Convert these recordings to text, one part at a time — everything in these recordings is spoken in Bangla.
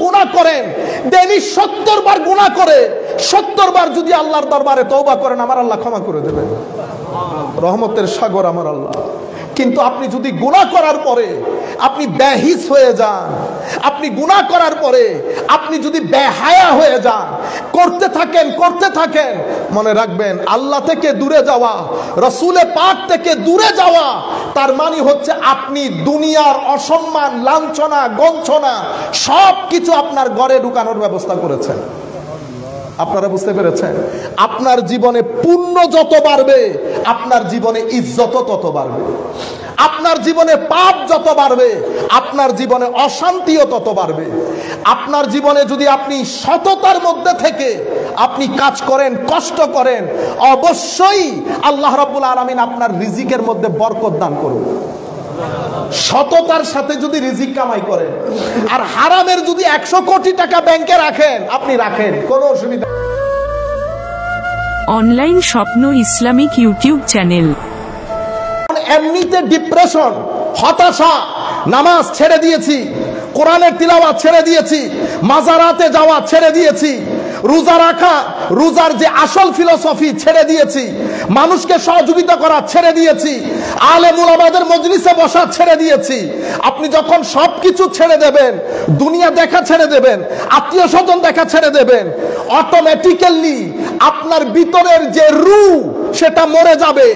গুনাহ করেন, ডেইলি 70 বার গুনাহ করে 70 বার যদি আল্লাহর দরবারে তওবা করেন, আমার আল্লাহ ক্ষমা করে দেবেন। রহমতের সাগর আমার আল্লাহ। কিন্তু আপনি যদি গুনাহ করার পরে আপনি বেহিস হয়ে যান, আপনি গুনাহ করার পরে আপনি যদি বেহায়া হয়ে যান, করতে থাকেন, মনে রাখবেন আল্লাহ থেকে দূরে যাওয়া, রাসূলে পাক থেকে দূরে যাওয়া, তার মানে হচ্ছে আপনি দুনিয়ার অসম্মান, লাঞ্ছনা, গঞ্ছনা সবকিছু আপনার ঘরে ঢুকানোর ব্যবস্থা করেছেন। আপনারা বুঝতে পেরেছেন? আপনার জীবনে পুণ্য যত বাড়বে, আপনার জীবনে ইজ্জত তত বাড়বে। আপনার জীবনে পাপ যত বাড়বে, আপনার জীবনে অশান্তিও তত বাড়বে। আপনার জীবনে যদি আপনি সততার মধ্যে থেকে আপনি কাজ করেন, কষ্ট করেন, অবশ্যই আল্লাহ রাব্বুল আলামিন আপনার রিজিকের মধ্যে বরকত দান করুন। সততার সাথে যদি রিজিক কামাই করেন, আর হারামের যদি 100 কোটি টাকা ব্যাংকে রাখেন, আপনি রাখেন, কোনো অসুবিধা। অনলাইন স্বপ্ন ইসলামিক ইউটিউব চ্যানেল। এমনিতে ডিপ্রেশন, হতাশা, নামাজ ছেড়ে দিয়েছি, কোরআনের তিলাওয়াত ছেড়ে দিয়েছি, মাজারাতে যাওয়া ছেড়ে দিয়েছি, রোজা রাখা, রোজার যে আসল ফিলোসফি ছেড়ে দিয়েছি, মানুষকে সহযোগিতা করা ছেড়ে দিয়েছি, আলেম উলামাদের মজলিসে বসা ছেড়ে দিয়েছি। আপনি যখন সবকিছু ছেড়ে দেবেন, দুনিয়া দেখা ছেড়ে দেবেন, আত্মীয় স্বজন দেখা ছেড়ে দেবেন, অটোমেটিক্যালি আপনার ভিতরের যে রূহ সেটা মরে যাবে।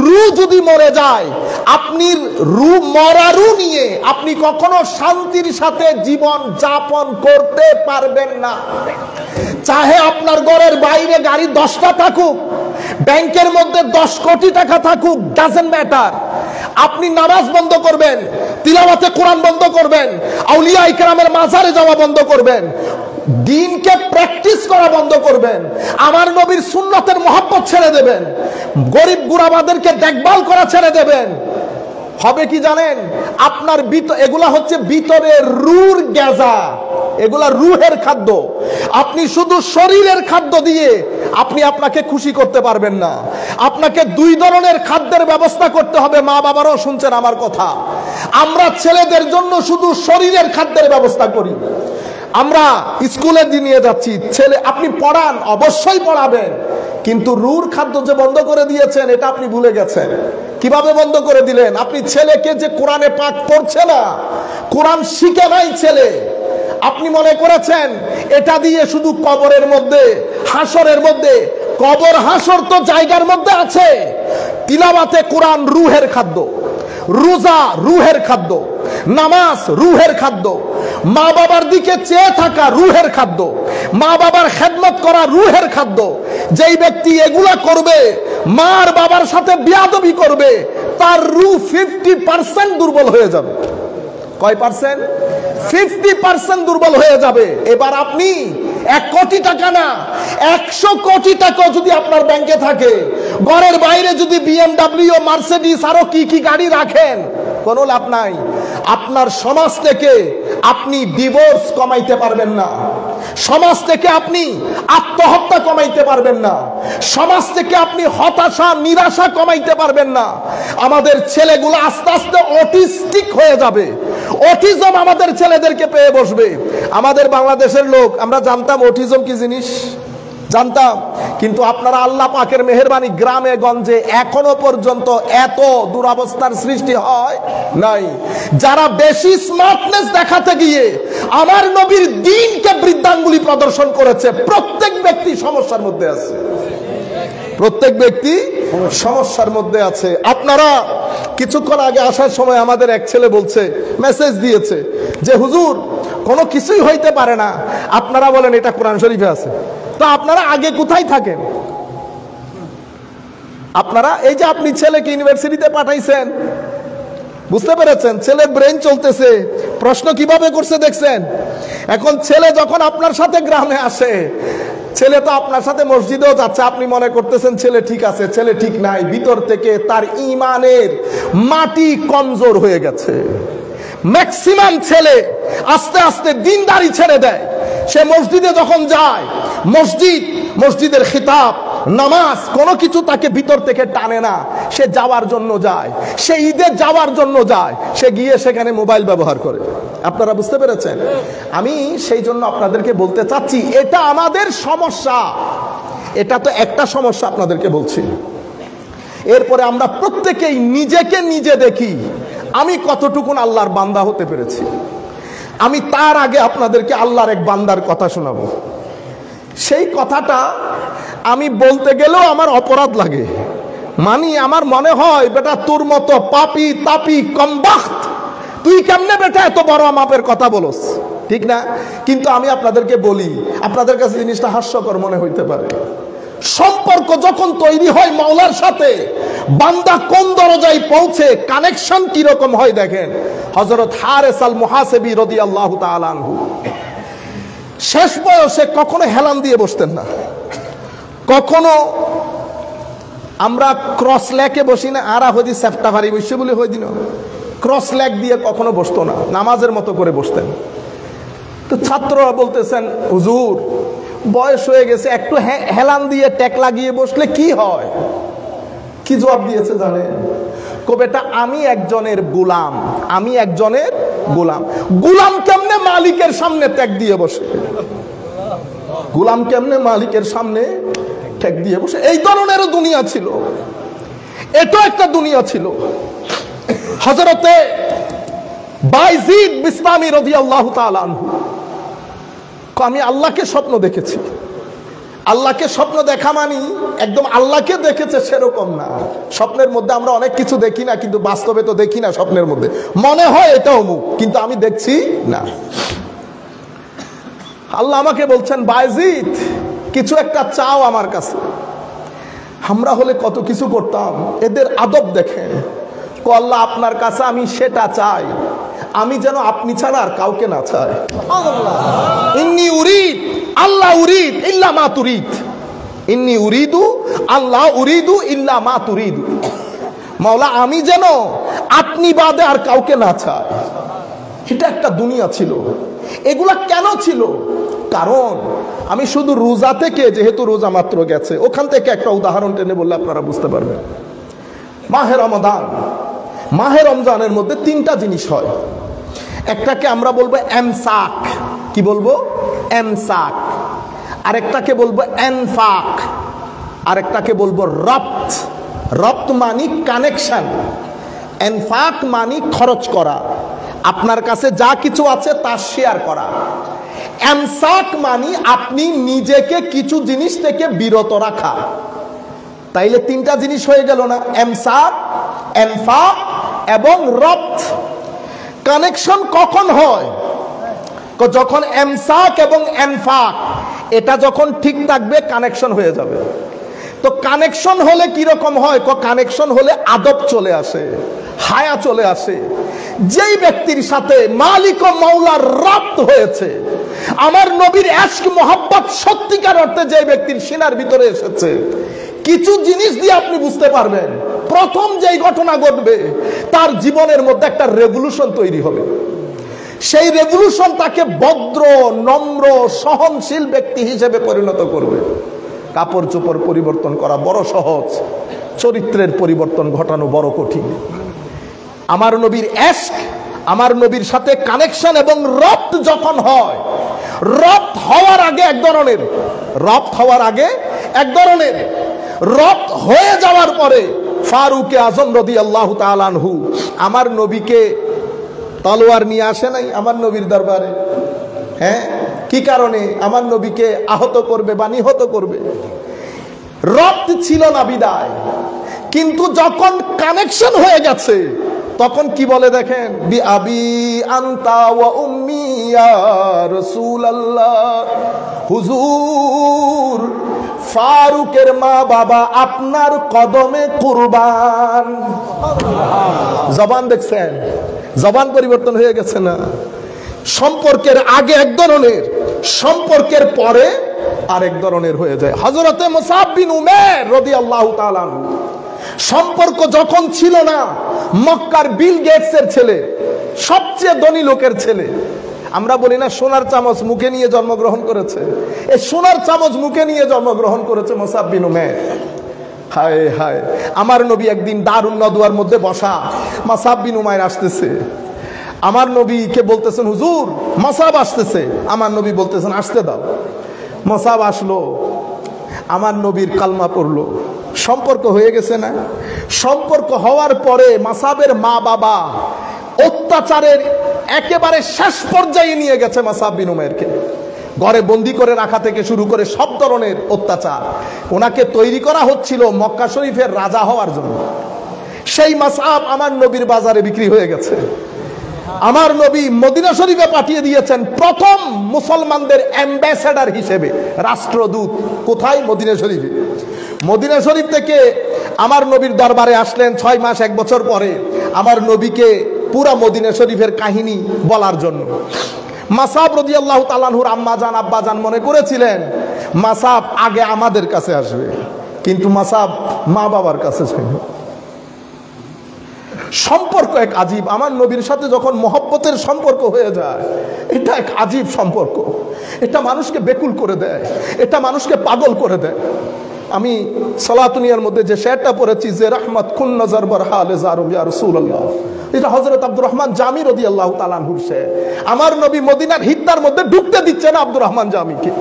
রূহ যদি মরে যায়, আপনি মরা রূহ নিয়ে আপনি কখনো শান্তির সাথে জীবন যাপন করতে পারবেন না। চাহে আপনার ঘরের বাইরে গাড়ি 10টা থাকুক, ব্যাংকের মধ্যে 10 কোটি টাকা থাকুক, ডাজন্ট ম্যাটার। আপনি নামাজ বন্ধ করবেন, তিলাওয়াতে কোরআন বন্ধ করবেন, আউলিয়া ইকরামের মাজারে যাওয়া বন্ধ করবেন, দিনকে প্র্যাকটিস করা বন্ধ করবেন, আমার নবীর সুন্নতের মহব্বত ছেড়ে দেবেন, গরিব গুরাবাদেরকে দেখভাল করা ছেড়ে দেবেন। হবে কি জানেন? আপনার এগুলা হচ্ছে ভিতরের রূহের গাজা, এগুলা রূহের খাদ্য। আপনি শুধু শরীরের খাদ্য দিয়ে আপনি আপনাকে খুশি করতে পারবেন না। আপনাকে 2 ধরনের খাদ্যের ব্যবস্থা করতে হবে। মা বাবারাও শুনছেন আমার কথা। আমরা ছেলেদের জন্য শুধু শরীরের খাদ্যের ব্যবস্থা করি। আমরা স্কুলে নিয়ে যাচ্ছি, ছেলে আপনি পড়ান, অবশ্যই পড়াবেন, কিন্তু রুর খাদ্য যে বন্ধ করে দিয়েছেন এটা আপনি ভুলে গেছেন। কিভাবে বন্ধ করে দিলেন? আপনি ছেলেকে যে কোরআনে পাঠ পড়ছে না, কোরআন শিখে নাই ছেলে, আপনি মনে করেছেন এটা দিয়ে শুধু কবরের মধ্যে, হাসরের মধ্যে, কবর হাসর তো জায়গার মধ্যে আছে। তিলাওয়াতে কোরআন রুহের খাদ্য, রোজা রুহের খাদ্য, নামাজ রুহের খাদ্য, মা বাবার দিকে চেয়ে থাকা রুহের খাদ্য, মা বাবার খেদমত করা রুহের খাদ্য। যেই ব্যক্তি এগুলা করবে, মার বাবার সাথে বিয়াদবি করবে, তার রুহ 50% দুর্বল হয়ে যাবে। কয় পার্সেন্ট? 50% দুর্বল হয়ে যাবে। এবার আপনি 1 কোটি টাকা না, 100 কোটি টাকা যদি আপনার ব্যাংকে থাকে, ঘরের বাইরে যদি BMW, মার্সিডিজ আরো কি কি গাড়ি রাখেন, কোনো লাভ নাই। আপনার সমাজ থেকে আপনি ডিভোর্স কমাইতে পারবেন না, সমাজ থেকে আপনি আত্মহত্যা কমাইতে পারবেন না, সমাজ থেকে আপনি হতাশা, নিরাশা কমাইতে পারবেন না। আমাদের ছেলেগুলো আস্তে আস্তে অটিস্টিক হয়ে যাবে, অটিজম আমাদের ছেলেদেরকে পেয়ে বসবে। আমাদের বাংলাদেশের লোক, আমরা জানতাম অটিজম কি জিনিস, জানতাম, কিন্তু আপনারা আল্লাহ পাকের মেহেরবানি, গ্রামে গঞ্জে এখনো পর্যন্ত এত দুরবস্থার সৃষ্টি হয় নাই। যারা বেশি স্মার্টনেস দেখাতে গিয়ে আমার নবীর দ্বীনকে বৃদ্ধাঙ্গুলি প্রদর্শন করেছে, প্রত্যেক ব্যক্তি সমস্যার মধ্যে আছে, প্রত্যেক ব্যক্তি সমস্যার মধ্যে আছে। আপনারা কিছুক্ষণ আগে আসার সময় আমাদের এক ছেলে বলছে, মেসেজ দিয়েছে যে হুজুর কোনো কিছুই হইতে পারে না, আপনারা বলেন এটা কোরআন শরীফে আছে। তো আপনারা আগে কোথায় থাকেন? আপনারা এই যে আপনি ছেলেকে ইউনিভার্সিটিতে পাঠাইছেন, বুঝতে পেরেছেন? ছেলের ব্রেন চলতেছে, প্রশ্ন কিভাবে করছে দেখছেন? এখন ছেলে যখন আপনার সাথে গ্রামে আসে, ছেলে তো আপনার সাথে মসজিদেও যাচ্ছে, আপনি মনে করতেছেন ছেলে ঠিক আছে, ছেলে ঠিক নাই। ভিতর থেকে তার ঈমানের মাটি কমজোর হয়ে গেছে। ম্যাক্সিমাম ছেলে আস্তে আস্তে দিনদারি ছেড়ে দেয়। সে মসজিদে যখন যায়, মসজিদের খিতাব, নামাজ, কোনো কিছু তাকে ভিতর থেকে টানে না। সে যাওয়ার জন্য যায়, সে ঈদে যাওয়ার জন্য যায়, সে গিয়ে সেখানে মোবাইল ব্যবহার করে। আপনারা বুঝতে পেরেছেন? আমি সেই জন্য আপনাদেরকে বলতে চাচ্ছি, এটা আমাদের সমস্যা। এটা তো একটা সমস্যা আপনাদেরকে বলছি। এরপরে আমরা প্রত্যেকেই নিজেকে নিজে দেখি আমি কতটুকুন আল্লাহর বান্দা হতে পেরেছি। আমি তার আগে আপনাদেরকে আল্লাহর এক বান্দার কথা শোনাবো। সেই কথাটা আমি বলতে গেলেও আমার অপরাধ লাগে, মানে আমার মনে হয় বেটা তোর মতো পাপি তাপি কমবাখত তুই কেমনে বেটা এত বড় মাপের কথা বলস, ঠিক না? কিন্তু আমি আপনাদেরকে বলি, আপনাদের কাছে জিনিসটা হাস্যকর মনে হইতে পারে। সম্পর্ক যখন তৈরি হয় মাওলার সাথে, বান্দা কোন দরজায় পৌঁছে, কানেকশন কি রকম হয় দেখেন। হযরত হারেস আল মুহাসিবি রাদিয়াল্লাহু তাআলা আনহু শেষ বয়সে কখনো হেলান দিয়ে বসতেন না। কখনো আমরা ক্রস লেকে বসি না, আর হদি সেফটা ভারী বসে বলে হই দিন, ক্রস লেগ দিয়ে কখনো বসতো না, নামাজের মতো করে বসতেন। তো ছাত্ররা বলতেছেন হুজুর বয়স হয়ে গেছে, একটু হেলান দিয়ে টেক লাগিয়ে বসলে কি হয়? কি জবাব দিয়েছে জানেন? বেটা আমি একজনের গোলাম, আমি একজনের গোলাম। গোলাম কেমনে মালিকের সামনে ত্যাগ দিয়ে বসে? গোলাম কেমনে মালিকের সামনে ত্যাগ দিয়ে বসে? এই ধরনেরও দুনিয়া ছিল, এটা একটা দুনিয়া ছিল। হযরতে বাইজিদ বিস্তামি রাদিয়াল্লাহু তাআলা আনহু, আমি আল্লাহকে স্বপ্ন দেখেছি। আল্লাহকে স্বপ্ন দেখা মানি একদম আল্লাহকে দেখেছে সেরকম না। স্বপ্নের মধ্যে আমরা অনেক কিছু দেখি না, কিন্তু বাস্তবে তো দেখি না। স্বপ্নের মধ্যে মনে হয় এটা অমুক, কিন্তু আমি দেখছি না। আল্লাহ আমাকে বলছেন বাইজিদ কিছু একটা চাও আমার কাছে। আমরা হলে কত কিছু করতাম, এদের আদব দেখেন। আল্লাহ আপনার কাছে আমি সেটা চাই, আমি যেন আপনি ছাড়া আর কাউকে না চাই। ইন্নী উরিদ আল্লাহ উরিদ ইল্লা মা তুরিদ, ইন্নী উরিদু আল্লাহ উরিদু ইল্লা মা তুরিদু। মাওলা আমি যেন আপনি বাদে আর কাউকে না চাই। এটা একটা দুনিয়া ছিল। এগুলা কেন ছিল? কারণ আমি শুধু রোজা থেকে, যেহেতু রোজা মাত্র গেছে, ওখান থেকে একটা উদাহরণ টেনে বললে আপনারা বুঝতে পারবেন। মাহে রমাদান, মাহে রমজানের মধ্যে তিনটা জিনিস হয়। একটাকে আমরা বলবো এমসাক, কি বলবো? এমসাক। আরেকটাকে বলবো এনফাক, আরেকটাকে বলবো রপ্ত। রপ্ত মানি কানেকশন, এনফাক মানি খরচ করা, আপনার কাছে যা কিছু আছে তা শেয়ার করা। এমসাক মানি আপনি নিজেকে কিছু জিনিস থেকে বিরত রাখা। তাইলে তিনটা জিনিস হয়ে গেল না? এমসাক, এনফাক এবং রপ্ত। কানেকশন কখন হয়? যখন এমসাক এবং এনফাক এটা যখন ঠিক থাকবে কানেকশন হয়ে যাবে। তো কানেকশন হলে কি রকম হয়? কানেকশন হলে আদব চলে আসে, হায়া চলে আসে। যেই ব্যক্তির সাথে মালিক ও মাওলার রপ্ত হয়েছে, আমার নবীর ইশক মোহাব্বত সত্যিকার অর্থে যে ব্যক্তির সিনার ভিতরে এসেছে, কিছু জিনিস দিয়ে আপনি বুঝতে পারবেন প্রথম যেই ঘটনা ঘটবে তার জীবনের মধ্যে একটা রেভলিউশন তৈরি হবে। সেই রেভলিউশন তাকে ভদ্র, নম্র, সহনশীল ব্যক্তি হিসেবে পরিণত করবে। কাপড় চোপড় পরিবর্তন করা বড় সহজ, চরিত্রের পরিবর্তন ঘটানো বড় কঠিন। আমার নবীর ইশক, আমার নবীর সাথে কানেকশন এবং রপ্ত যখন হয়, রপ্ত হওয়ার আগে এক ধরনের, রপ্ত হওয়ার আগে এক ধরনের, রপ্ত হয়ে যাওয়ার পরে ফারুকে আজম রাদিয়াল্লাহু তাআলা আনহু আমার নবীকে তলোয়ার নিয়ে আসে নাই আমার নবীর দরবারে। হ্যাঁ, কি কারণে? আমার নবীকে আহত করবে বা নিহত করবে। রপ্ত ছিল না বিদায়, কিন্তু যখন কানেকশন হয়ে গেছে তখন কি বলে দেখেন, বি আবি আনতা ওয়া উম্মি ইয়া রাসূলুল্লাহ, হুজুর ফারুকের মা বাবা আপনার কদমে কুরবান। জবান দেখছেন, জবান পরিবর্তন হয়ে গেছে না? সম্পর্কের আগে এক ধরনের, সম্পর্কের পরে আরেক ধরনের হয়ে যায়। হযরতে মুসআব বিন উমাইর রাদিয়াল্লাহু তাআলা আনহু সম্পর্ক যখন ছিল না, মক্কার বিল গেটসের ছেলে, সবচেয়ে ধনী লোকের ছেলে, আমরা বলি না সোনার চামচ মুখে নিয়ে জন্মগ্রহণ করেছে, এই সোনার চামচ মুখে নিয়ে জন্মগ্রহণ করেছে মুসআব বিন উমাইর। হায় হায়, আমার নবী একদিন দারুন নদওয়ার মধ্যে বসা, মুসআব বিন উমাইর আসতেছে, আমার নবীকে বলতেছেন হুজুর মাসাব আসতেছে, আমার নবী বলতেছেন আসতে দাও। মাসাব আসলো, আমার নবীর কালমা পড়লো, সম্পর্ক হয়ে গেছে না? সম্পর্ক হওয়ার পরে মাসাবের মা বাবা অত্যাচারের একেবারে শেষ পর্যায়ে নিয়ে গেছে মাসাব বিন উমাইরকে। ঘরে বন্দি করে রাখা থেকে শুরু করে সব ধরনের অত্যাচার। ওনাকে তৈরি করা হচ্ছিল মক্কা শরীফের রাজা হওয়ার জন্য। সেই মাসাব আমার নবীর বাজারে বিক্রি হয়ে গেছে। আমার নবী মদিনা শরীফে পাঠিয়ে দিয়েছেন প্রথম মুসলমানদের অ্যাম্বাসেডর হিসেবে, রাষ্ট্রদূত। কোথায়? মদিনা শরীফে। মদিনা শরীফ থেকে আমার নবীর দরবারে আসলেন 6 মাস 1 বছর পরে আমার নবীকে পুরা মদিনা শরীফের কাহিনী বলার জন্য। মাসাব রাদিয়াল্লাহু তাআলা আনহুর আম্মা জান আব্বা জান মনে করেছিলেন মাসাব আগে আমাদের কাছে আসবে, কিন্তু মাসাব মা বাবার কাছে ছিল। সম্পর্ক এক আজীব। আমার নবীর সাথে যখন মহব্বতের সম্পর্ক হয়ে যায়, এটা এক আজীব সম্পর্ক। এটা মানুষকে বেকুল করে দেয়, এটা মানুষকে পাগল করে দেয়। আমি সালাতুনিয়ার মধ্যে যে শেরটা পড়েছি, যে রাহমাত কুন নজর বার হালে জারুম ইয়া রাসূলুল্লাহ, এটা হযরত আব্দুর রহমান জামি রাদিয়াল্লাহু তাআলা আনহুর শের। আমার নবী মদিনার হিত্তার মধ্যে ঢুকতে দিচ্ছে না আব্দুর রহমান জামিকে।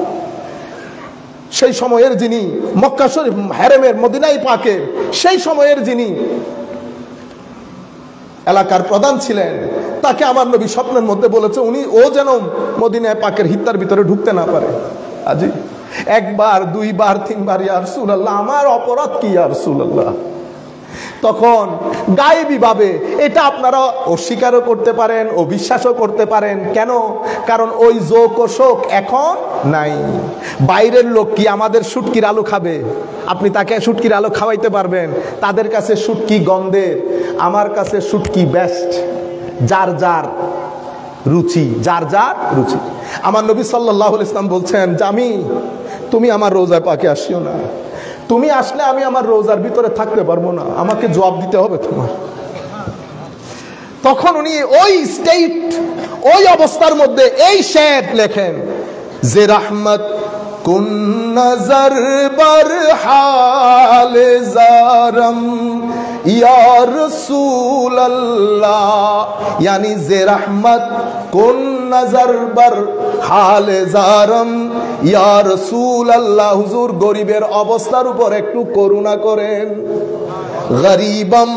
সেই সময়ের যিনি মক্কা শরীফ হেরেমের মদিনায় পাকে, সেই সময়ের যিনি এলাকার প্রধান ছিলেন, তাকে আমার নবী স্বপ্নের মধ্যে বলেছে ও যেন মদিনায় পাকের হিত্তার ভিতরে ঢুকতে না পারে। আজি 1 বার 2 বার 3 বার ইয়া রাসূলুল্লাহ, আমার অপরাধ কি ইয়া রাসূলুল্লাহ? তখন গায়েবী ভাবে এটা আপনারা অস্বীকারও করতে পারেন, অবিশ্বাসও করতে পারেন। কেন? কারণ ওই যোগ ও শোক এখন নাই। বাইরের লোক কি আমাদের শুটকির আলু খাবে? আপনি তাকে শুটকির আলু খাওয়াইতে পারবেন? তাদের কাছে শুটকি গন্ধের, আমার কাছে শুটকি বেস্ট। যার যার রুচি, যার যার রুচি। আমার নবী সাল্লাল্লাহু আলাইহি ওয়াসাল্লাম বলছেন, জামি তুমি আমার রোজায় পাকে আসিও না। তুমি আসলে আমি আমার রোজার ভিতরে থাকতে পারবো না, আমাকে জবাব দিতে হবে তোমার। তখন উনি ওই স্টেট, ওই অবস্থার মধ্যে এই শের লেখেন, যে রহমত কুন নজর বার হালে জারম ইয়া রাসূলুল্লাহ, यानी যে রহমত কুন নজর বার হালে জারম ইয়া রাসূলুল্লাহ, হুজুর গরিবের অবস্থার উপর একটু করুণা করেন। গরিবম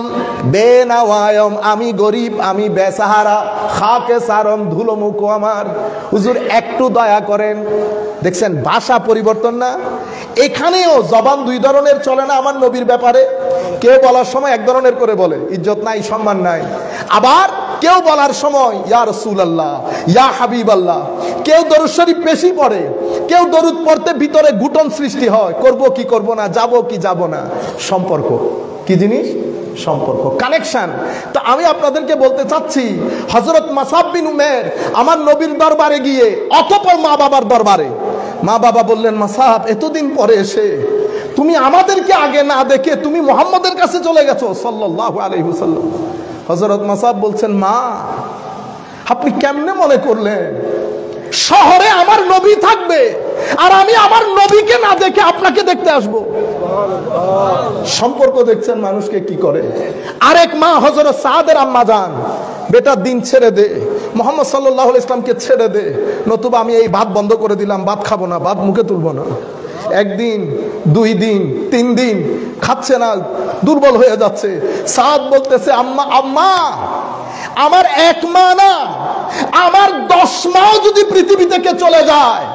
বেনাওয়ায়ম, আমি গরিব, আমি বেসাহারা, খাকে সারম, ধুলোমুখো আমার, হুজুর একটু দয়া করেন। দেখছেন ভাষা পরিবর্তন না? এখানেও জবান 2 ধরনের চলে না আমার নবীর ব্যাপারে। কেউ বলার সময় এক ধরনের করে বলে, ইজ্জত নাই, সম্মান নাই। আবার কেউ বলার সময় ইয়া রাসূলুল্লাহ, ইয়া হাবিবাল্লাহ। কেউ দরুদ শরীফ বেশি পড়ে, কেউ দরুদ পড়তে ভিতরে ঘুটন সৃষ্টি হয়, করব কি করব না, যাব কি যাব না। সম্পর্ক কি জিনিস? সম্পর্ক, কানেকশন। তো আমি আপনাদেরকে বলতে চাচ্ছি, হযরত মাসাব বিন উমাইর আমার নবীর দরবারে গিয়ে, অতঃপর মা বাবার দরবারে, মা বাবা বললেন মাসাব এতদিন পরে এসে তুমি আমাদেরকে আগে না দেখে তুমি মুহাম্মদের কাছে চলে গেছো সাল্লাল্লাহু আলাইহি ওয়াসাল্লাম। হযরত মাসাব বলছেন, মা আপনি কেমনে মনে করলেন শহরে আমার নবী থাকবে আর আমি আমার নবীকে না দেখে আপনাকে দেখতে আসব? সম্পর্ক দেখছেন মানুষকে কি করে। আরেক মা হযরত সাদের আম্মা জান, বেটা দিন ছেড়ে দে, মুহাম্মদ সাল্লাল্লাহু আলাইহি ওয়াসাল্লামকে ছেড়ে দে, নতুবা আমি এই ভাত বন্ধ করে দিলাম, ভাত খাবো না, ভাত মুখে তুলবো না। 1 দিন 2 দিন 3 দিন খাচ্ছে না, দুর্বল হয়ে যাচ্ছে। সাদ বলতেছে, আম্মা আম্মা আমার 1 মা না, আমার 10 মাও যদি পৃথিবী থেকে চলে যায়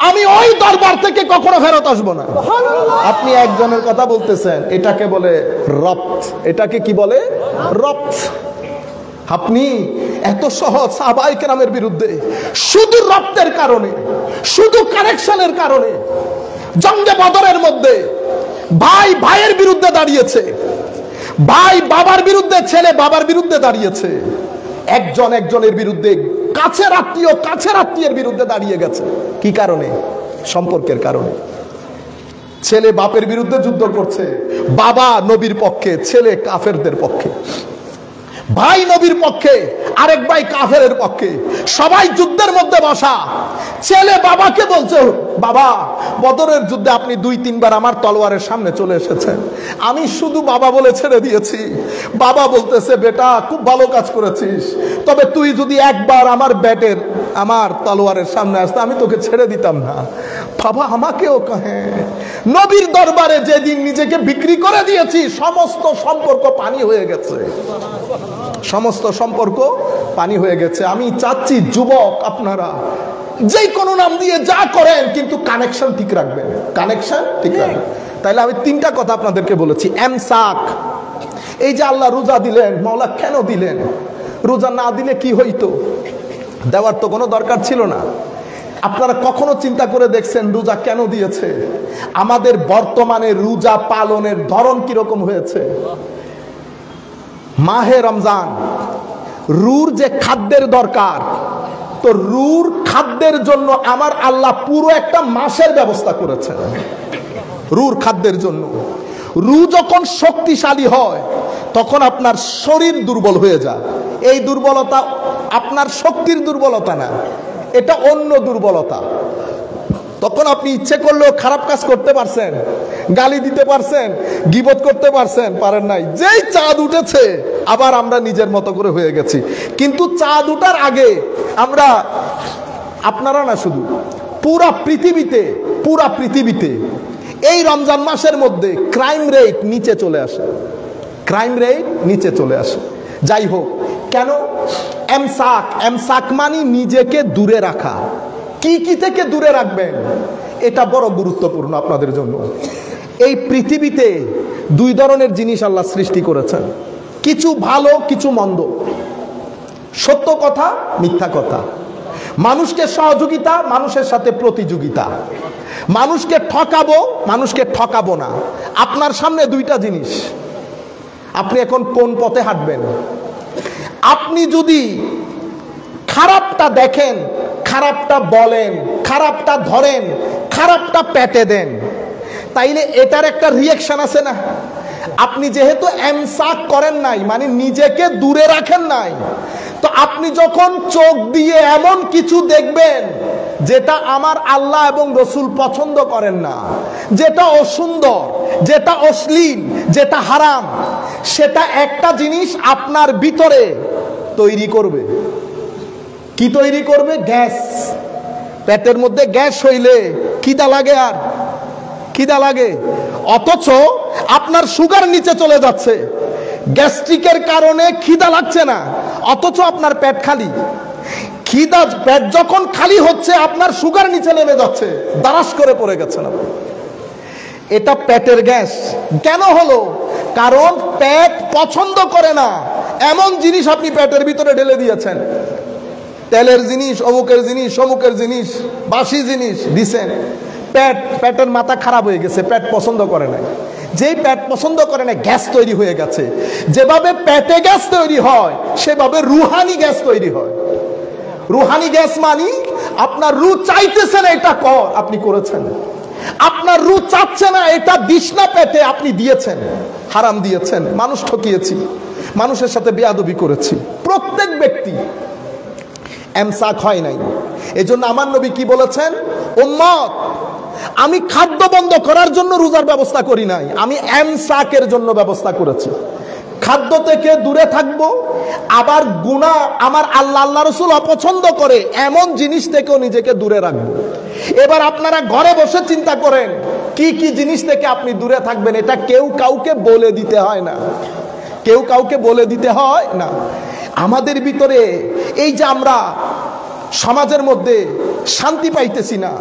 আমি ওই দরবার থেকে কখনো ফেরত আসবো না। আপনি একজনের কথা বলতেছেন, এটাকে বলে রপ্ত। এটাকে কি বলে? রপ্ত। আপনি এত সহজ সাহাবায়ে কেরামের বিরুদ্ধে শুধু রপ্তের কারণে, শুধু কানেকশনের কারণে, জঙ্গে বদরের মধ্যে ভাই ভাইয়ের বিরুদ্ধে দাঁড়িয়েছে, ভাই বাবার বিরুদ্ধে, ছেলে বাবার বিরুদ্ধে দাঁড়িয়েছে, একজন একজনের বিরুদ্ধে, কাছের আত্মীয়ের বিরুদ্ধে দাঁড়িয়ে গেছে। কি কারণে? সম্পর্কের কারণে। ছেলে বাপের বিরুদ্ধে যুদ্ধ করছে, বাবা নবীর পক্ষে, ছেলে কাফেরদের পক্ষে। ভাই নবীর পক্ষে, আরেক ভাই কাফেরের পক্ষে, সবাই যুদ্ধের মধ্যে বসা। ছেলে বাবাকে বলছে, বাবা বদরের যুদ্ধে আপনি 2-3 বার আমার তলোয়ারের সামনে চলে এসেছেন, আমি শুধু বাবা বলে ছেড়ে দিয়েছি। বাবা বলতেছে, বেটা খুব ভালো কাজ করেছিস, তবে তুই যদি একবার আমার তলোয়ারের সামনে আসতে, আমি তোকে ছেড়ে দিতাম না। বাবা আমাকেও কহে, নবীর দরবারে যেদিন নিজেকে বিক্রি করে দিয়েছি, সমস্ত সম্পর্ক পানি হয়ে গেছে, সমস্ত সম্পর্ক পানি হয়ে গেছে। আমি চাচ্ছি যুবক আপনারা যে কোনো নাম দিয়ে যা করেন, কিন্তু কানেকশন ঠিক রাখবেন, কানেকশন ঠিক রাখবেন। তাইলে আমি 3টা কথা আপনাদেরকে বলেছি। এমসাক, এই যে আল্লাহ রোজা দিলেন, মাওলা কেন দিলেন? রোজা না দিলে কি হইতো? দেওয়ার তো কোনো দরকার ছিল না। আপনারা কখনো চিন্তা করে দেখছেন রোজা কেন দিয়েছে? আমাদের বর্তমানে রোজা পালনের ধরন কিরকম হয়েছে? মাহে রমজান, রুর যে খাদ্যের দরকার, তো রুর খাদ্যের জন্য আমার আল্লাহ পুরো একটা মাসের ব্যবস্থা করেছেন রুর খাদ্যের জন্য। রু যখন শক্তিশালী হয়, তখন আপনার শরীর দুর্বল হয়ে যায়। এই দুর্বলতা আপনার শক্তির দুর্বলতা না, এটা অন্য দুর্বলতা। তখন আপনি ইচ্ছে করলেও খারাপ কাজ করতে পারছেন, গালি দিতে পারছেন, গীবত করতে পারছেন, পারেন নাই। যেই চাঁদ উঠেছে, আবার আমরা নিজের মতো করে হয়ে গেছি। কিন্তু চাঁদ উঠার আগে আমরা, আপনারা না শুধু, পুরা পৃথিবীতে এই রমজান মাসের মধ্যে ক্রাইম রেট নিচে চলে আসে, ক্রাইম রেট নিচে চলে আসে। যাই হোক, কেন? এমসাক মানে নিজেকে দূরে রাখা। কি থেকে দূরে রাখবেন, এটা বড় গুরুত্বপূর্ণ আপনাদের জন্য। এই পৃথিবীতে 2 ধরনের জিনিস আল্লাহ সৃষ্টি করেছেন, কিছু ভালো, কিছু মন্দ, সত্য কথা, মিথ্যা কথা, মানুষকে সহযোগিতা, মানুষের সাথে প্রতিযোগিতা, মানুষকে ঠকাবো, মানুষকে ঠকাবো না। আপনার সামনে 2টা জিনিস, আপনি এখন কোন পথে হাঁটবেন? আপনি যদি খারাপটা দেখেন, খারাপটা বলেন, খারাপটা ধরেন, খারাপটা পেটে দেন, তাইলে এটার একটা রিঅ্যাকশন আছে না? আপনি যেহেতু এমসাক করেন নাই, মানে নিজেকে দূরে রাখেন নাই, তো আপনি যখন চোখ দিয়ে এমন কিছু দেখবেন যেটা আমার আল্লাহ এবং রসুল পছন্দ করেন না, যেটা অসুন্দর, যেটা অশ্লীল, যেটা হারাম, সেটা একটা জিনিস আপনার ভিতরে তৈরি করবে। কি তৈরি করবে? গ্যাস। পেটের মধ্যে গ্যাস হইলে খিদা লাগে, আর খিদা লাগে, অথচ আপনার সুগার নিচে চলে যাচ্ছে। গ্যাস্ট্রিকের কারণে খিদা লাগছে না, অথচ আপনার পেট খালি। পেট যখন খালি হচ্ছে, আপনার সুগার নিচে নেমে যাচ্ছে, দারাস করে পড়ে গেছে না। এটা পেটের গ্যাস। কেন হলো? কারণ পেট পছন্দ করে না এমন জিনিস আপনি পেটের ভিতরে ঢেলে দিয়েছেন। তেলের জিনিস, অমুকের জিনিস, সমুকের জিনিস, বাসি জিনিস দিছেন। পেটের মাথা খারাপ হয়ে গেছে, পেট পছন্দ করে নাই। যেই পেট পছন্দ করে না, গ্যাস তৈরি হয়ে গেছে। যেভাবে পেটে গ্যাস তৈরি হয়, সেভাবে রুহানি গ্যাস তৈরি হয়। রুহানি গ্যাস মানে আপনার রু চাইতেছে না এটা কর, আপনি করেছেন। আপনার রু চাচ্ছে না এটা দিস না পেটে, আপনি দিয়েছেন। হারাম দিয়েছেন, মানুষ ঠকিয়েছি, মানুষের সাথে বেয়াদবি করেছি। প্রত্যেক ব্যক্তি এমসাক হয় নাই। এজন্য আমার নবী কি বলেছেন? উম্মত, আমি খাদ্য বন্ধ করার জন্য রোজার ব্যবস্থা করি নাই, আমি এমসাকের জন্য ব্যবস্থা করেছি। খাদ্য থেকে দূরে থাকবো, আবার গুনাহ, আমার আল্লাহ রসুল অপছন্দ করে এমন জিনিস থেকেও নিজেকে দূরে রাখবো। এবার আপনারা ঘরে বসে চিন্তা করেন কি কি জিনিস থেকে আপনি দূরে থাকবেন। এটা কেউ কাউকে বলে দিতে হয় না, কেউ কাউকে বলে দিতে হয় না। আমাদের ভিতরে এই যে আমরা সমাজের মধ্যে শান্তি পাইতেছি না,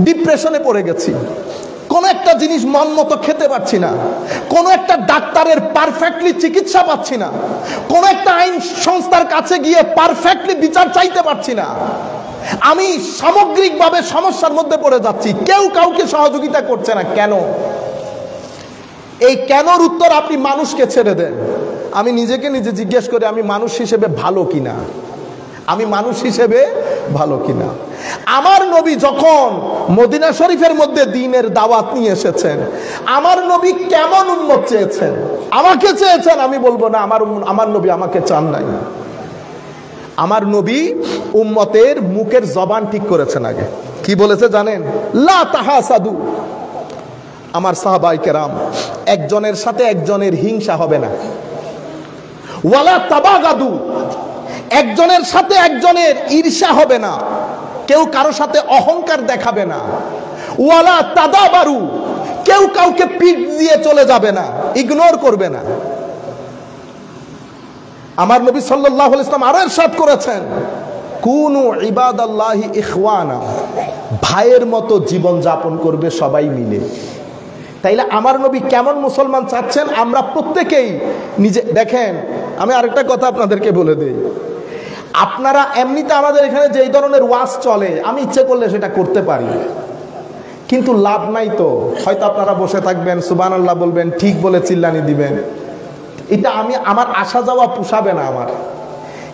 ডিপ্রেশনে পড়ে গেছি, কোন একটা জিনিস মন মতো খেতে পাচ্ছি না, কোন একটা ডাক্তারের পারফেক্টলি চিকিৎসা পাচ্ছি না, কোন একটা আইন সংস্থার কাছে গিয়ে পারফেক্টলি বিচার চাইতে পারছি না, আমি সামগ্রিকভাবে সমস্যার মধ্যে পড়ে যাচ্ছি, কেউ কাউকে সহযোগিতা করছে না। কেন? এই কেনর উত্তর আপনি মানুষকে ছেড়ে দেন। আমি নিজেকে নিজে জিজ্ঞেস করি, আমি মানুষ হিসেবে ভালো কিনা, আমি মানুষ হিসেবে ভালো কিনা। আমার নবী যখন মদিনা শরীফের মধ্যে দ্বীনের দাওয়াত নিয়ে এসেছেন। আমার নবী কেমন উম্মত চেয়েছেন? আমাকে চেয়েছেন? আমি বলবো না, আমার নবী আমাকে চান নাই। আমার নবী উম্মতের মুখের জবান ঠিক করেছেন। আগে কি বলেছে জানেন? লা তাহাসাদু। আমার সাহাবায়ে কেরাম, একজনের সাথে একজনের হিংসা হবে না। ওয়ালা তাবাগাদু, একজনের সাথে একজনের ঈর্ষা হবে না। কেউ কারো সাথে অহংকার দেখাবে না। ওয়ালা তাদাবারু, কেউ কাউকে পিঠ দিয়ে চলে যাবে না, ইগনোর করবে না। আমার নবী সাল্লাল্লাহু আলাইহি ওয়াসাল্লাম আরো ইরশাদ করেছেন, কুনু ইবাদাল্লাহি ইখওয়ানা, ভাইয়ের মতো জীবন যাপন করবে সবাই মিলে। তাইলে আমার নবী কেমন মুসলমান চাচ্ছেন? আমরা প্রত্যেকেই নিজে দেখেন। আমি আরেকটা কথা আপনাদেরকে বলে দেই, আপনারা এমনিতে আমাদের এখানে যেই ধরনের ওয়াজ চলে, আমি ইচ্ছে করলে সেটা করতে পারি, কিন্তু লাভ নাই তো। হয়তো আপনারা বসে থাকবেন, সুবহানাল্লাহ বলবেন, ঠিক বলে চিল্লানি দিবেন। এটা আমার আসা যাওয়া পোষাবে না আমার।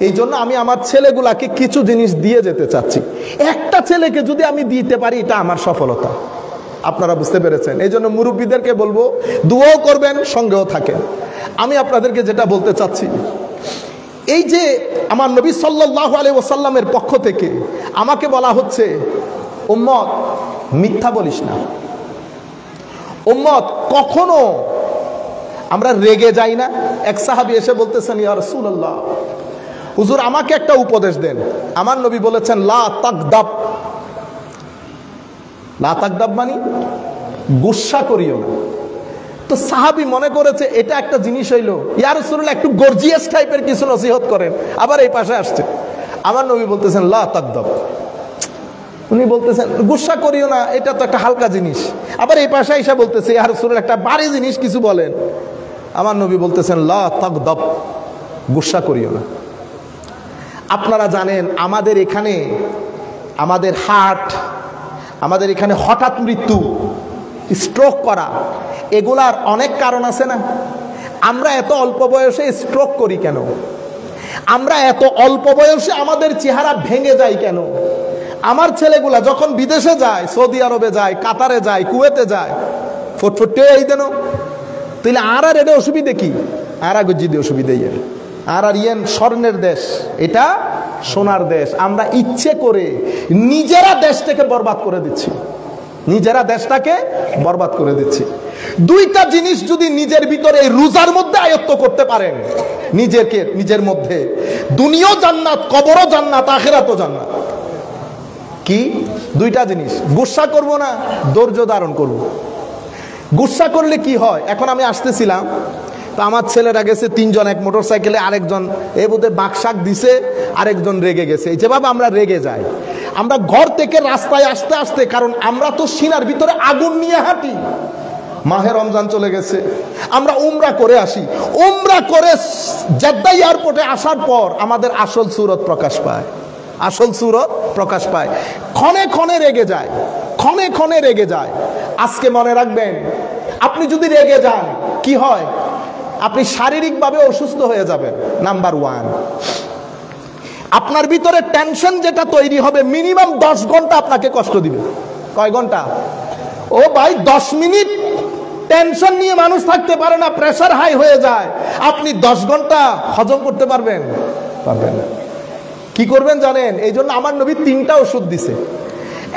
এই জন্য আমি আমার ছেলেগুলাকে কিছু জিনিস দিয়ে যেতে চাচ্ছি। একটা ছেলেকে যদি আমি দিতে পারি, এটা আমার সফলতা। আপনারা বুঝতে পেরেছেন? এই জন্য মুরব্বীদেরকে বলবো, দুয়াও করবেন, সঙ্গেও থাকেন। আমি আপনাদেরকে যেটা বলতে চাচ্ছি, এই যে আমার নবী সাল্লাল্লাহু আলাইহি ওয়াসাল্লামের পক্ষ থেকে আমাকে বলা হচ্ছে, উম্মত মিথ্যা বলিস না। উম্মত কখনো আমরা রেগে যাই না। এক সাহাবী এসে বলতেছেন, ইয়া রাসূলুল্লাহ, হুজুর আমাকে একটা উপদেশ দেন। আমার নবী বলেছেন, লা তাকদাব। লা তাকদাব মানে গুসা করিও না। তো সাহাবী মনে করেছে এটা একটা জিনিস হইলো, ইয়া রাসূলুল্লাহ একটু গর্জিয়াস টাইপের কিছু নসিহত করেন। আবার এই পাশে আসছে, আমার নবী বলতেছেন লা তাকদাব। উনি বলতেছেন গুসা করিও না, এটা তো একটা হালকা জিনিস। আবার এই পাশে এসে বলতেছে, ইয়া রাসূলুল্লাহ একটা ভারী জিনিস কিছু বলেন। আমার নবী বলতেছেন লা তাকদাব, গুসা করিও না। আপনারা জানেন আমাদের এখানে, আমাদের হার্ট, আমাদের এখানে হঠাৎ মৃত্যু, স্ট্রোক করা, এগুলার অনেক কারণ আছে না? আমরা এত অল্প বয়সে স্ট্রোক করি কেন? আমরা এত অল্প বয়সে আমাদের চেহারা ভেঙে যায় কেন? আমার ছেলেগুলা যখন বিদেশে যায়, সৌদি আরবে যায়, কাতারে যায়, কুয়েতে যায়, ফটফটে এই দেন। তাইলে আর এটা অসুবিধে কি? আর গজ্জিদে অসুবিধে ইয়ে। আর ইয়েন স্বর্ণের দেশ, এটা সোনার দেশ। আমরা ইচ্ছে করে নিজেরা দেশটাকে বরবাদ করে দিচ্ছি, নিজেরা দেশটাকে বরবাদ করে দিচ্ছি। দুইটা জিনিস যদি নিজের ভিতরে এই রোজার মধ্যে আয়ত্ত করতে পারেন, নিজের মধ্যে, দুনিয়াও জান্নাত, কবরও জান্নাত, আখিরাতও জান্নাত। কি দুইটা জিনিস? গুসা করব না, ধৈর্য ধারণ করব। গুসা করলে কি হয়? এখন আমি আসতেছিলাম, তো আমার ছেলেরা গেছে তিনজন এক মোটর সাইকেলে, আরেকজন এই বোধে বাকশাক দিছে, আরেকজন রেগে গেছে। এই যে বাবা আমরা রেগে যাই, আমরা ঘর থেকে রাস্তায় আসতে আসতে, কারণ আমরা তো সিনার ভিতরে আগুন নিয়ে হাঁটি। মাহে রমজান চলে গেছে, আমরা উমরা করে আসি, উমরা করে জেদ্দা এয়ারপোর্টে আসার পর আমাদের আসল সুরত প্রকাশ পায়, আসল সুরত প্রকাশ পায়। ক্ষণে ক্ষণে রেগে যায়, ক্ষণে ক্ষণে রেগে যায়। আজকে মনে রাখবেন, আপনি যদি রেগে যান কি হয়? আপনি শারীরিকভাবে অসুস্থ হয়ে যাবেন। নাম্বার ওয়ান, আপনার ভিতরে টেনশন যেটা তৈরি হবে, মিনিমাম 10 ঘন্টা আপনাকে কষ্ট দিবে। কয় ঘন্টা? ও ভাই 10 মিনিট টেনশন নিয়ে মানুষ থাকতে পারে না, প্রেসার হাই হয়ে যায়। আপনি 10 ঘন্টা হজম করতে পারবেন? পারবেন না। কি করবেন জানেন? এই জন্য আমার নবী 3টা ওষুধ দিছে।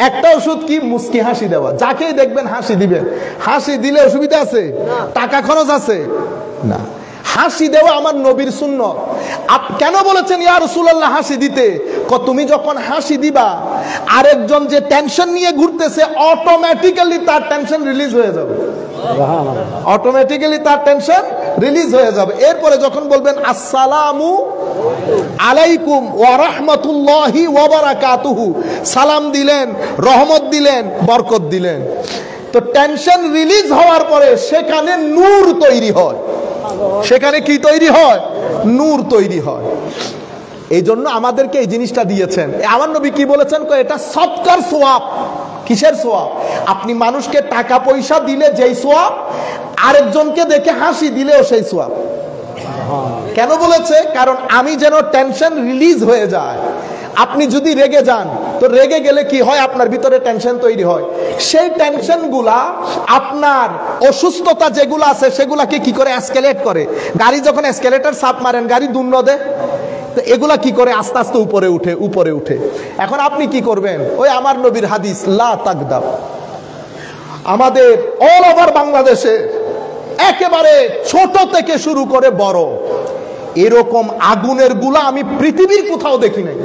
একটা ওষুধ কি? মুস্কি হাসি দেওয়া। যাকেই দেখবেন হাসি দিবেন। হাসি দিলে অসুবিধা আছে? টাকা খরচ আছে না। হাসি দেওয়া আমার নবীর সুন্নাত। কেন বলেছেন ইয়া রাসূলুল্লাহ হাসি দিতে? তুমি যখন হাসি দিবা, আরেকজন যে টেনশন নিয়ে ঘুরতেছে, অটোমেটিক্যালি তার টেনশন রিলিজ হয়ে যাবে, অটোমেটিক্যালি তার টেনশন রিলিজ হয়ে যাবে। এরপরে যখন বলবেন আসসালামু আলাইকুম ওয়া রাহমাতুল্লাহি ওয়া বারাকাতুহু, সালাম দিলেন, রহমত দিলেন, বরকত দিলেন, তো টেনশন রিলিজ হওয়ার পরে সেখানে নূর তৈরি হয়। সেখানে কি তৈরি হয়? নূর তৈরি হয়। এই জন্য আমাদেরকে এই জিনিসটা দিয়েছেন। আমার নবী কি বলেছেন? এটা সদকার সওয়াব। কিসের সওয়াব? আপনি মানুষকে টাকা পয়সা দিলে যেই সওয়াব, আরেকজনকে দেখে হাসি দিলেও সেই সওয়াব। কেন বলেছে? কারণ আমি যেন টেনশন রিলিজ হয়ে যায়, আপনি যদি রেগে যান, তো রেগে গেলে কি হয়, আপনার ভিতরে টেনশন তৈরি হয়। সেই টেনশনগুলা আপনার অসুস্থতা যেগুলো আছে সেগুলাকে কি করে এসকেলেট করে। গাড়ি যখন এসকেলেটর চাপ মারেন, গাড়ি দুন্ন দেয়, তো এগুলা কি করে আস্তে আস্তে উপরে উঠে। এখন আপনি কি করবেন, ওই আমার নবীর হাদিস লা তাগদাব, আমাদের অল ওভার বাংলাদেশে একেবারে ছোট থেকে শুরু করে বড় এরকম আগুনের গুলা আমি পৃথিবীর কোথাও দেখি নাই।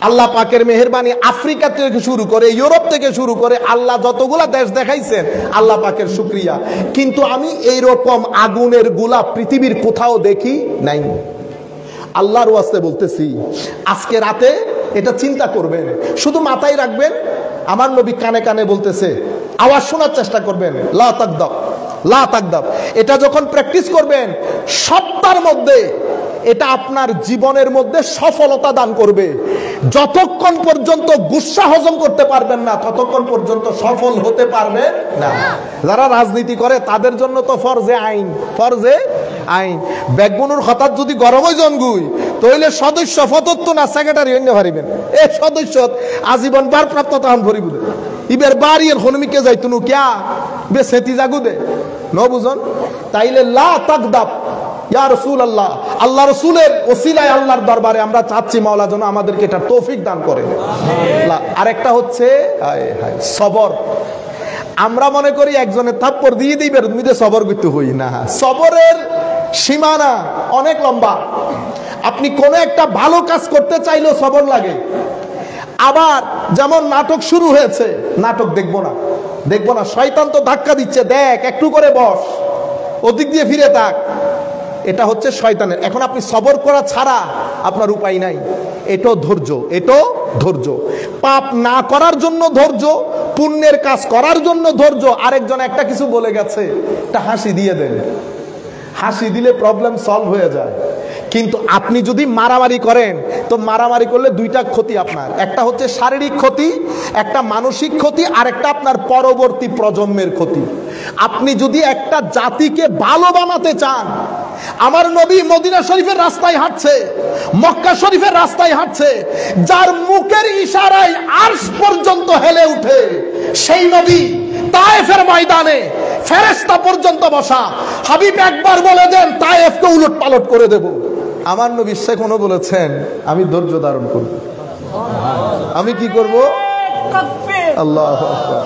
আল্লাহ পাকের মেহেরবানি, আফ্রিকা থেকে শুরু করে ইউরোপ থেকে শুরু করে আল্লাহ যতগুলা দেশ দেখাইছেন আল্লাহ পাকের শুকরিয়া, কিন্তু আমি এইরকম আগুনের গুলা পৃথিবীর কোথাও দেখি নাই। আল্লাহর ওয়াস্তে বলতেছি, আজকে রাতে এটা চিন্তা করবেন, শুধু মাথায় রাখবেন। আমার নবী কানে কানে বলতেছে, আওয়াজ শোনার চেষ্টা করবেন, লা তাগদাব, লা তাগদাব। এটা যখন প্র্যাকটিস করবেন সপ্তাহের মধ্যে, এটা আপনার জীবনের মধ্যে সফলতা দান করবে। যতক্ষণ পর্যন্ত গুসা হজম করতে পারবেন না, ততক্ষণ পর্যন্ত সফল হতে পারবেন না। যারা রাজনীতি করে তাদের জন্য তো ফরজে আইন, ফরজে আইন। বেগুনুর হঠাৎ যদি গরমই জনগুই, তাহলে সদস্য ফতত্ব না সেক্রেটারি অন্য হারিবেন। এই সদস্য আজীবন ভারপ্রাপ্ত তখন ভরিব ইবের বাড়ি এর হনুমিকে যাইতুনু ক্যা বে সেতি জাগু দে ন বুঝন। তাইলে লা তাগদাব ইয়া রাসূলুল্লাহ, আল্লাহ রাসূলের ওসিলায় আল্লাহর দরবারে আমরা চাচ্ছি মাওলা যেন আমাদেরকে এটা তৌফিক দান করে। আরেকটা হচ্ছে সবর। আমরা মনে করি একজনের থাপ্পড় দিয়ে দিবে তুমি যে সবর করতে হই না। সবরের সীমানা অনেক লম্বা। আপনি কোনো একটা ভালো কাজ করতে চাইলেও সবর লাগে। আবার যেমন নাটক শুরু হয়েছে, নাটক দেখবো না, শয়তান তো ধাক্কা দিচ্ছে, দেখ একটু করে বস, ওদিক দিয়ে ফিরে থাক, এটা হচ্ছে শয়তানের। এখন আপনি সবর করা ছাড়া আপনার উপায় নাই। এটাও ধৈর্য, পাপ না করার জন্য ধৈর্য, পুণ্যের কাজ করার জন্য ধৈর্য। আরেকজন একটা কিছু বলে গেছে, একটা হাসি দিয়ে দেন, হাসি দিলে প্রবলেম সলভ হয়ে যায়। কিন্তু আপনি যদি মারামারি করেন, তো মারামারি করলে দুইটা ক্ষতি আপনার, একটা হচ্ছে শারীরিক ক্ষতি, একটা মানসিক ক্ষতি, আর একটা আপনার পরবর্তী প্রজন্মের ক্ষতি। আপনি যদি একটা জাতিকে ভালো বানাতে চান, আমার নবী মদিনা শরীফের রাস্তায় হাঁটছে, মক্কা শরীফের রাস্তায় হাঁটছে, যার মুখের ইশারায় আরশ পর্যন্ত হেলে উঠে, সেই নবী তায়েফের ময়দানে ফেরেশতা পর্যন্ত বসা। হাবিব একবার বলে দেন তায়েফকে উলট পালট করে দেব। আমার নবী সেখানে বলেছেন আমি ধৈর্য ধারণ করব। আমি কি করব? আল্লাহু আকবার।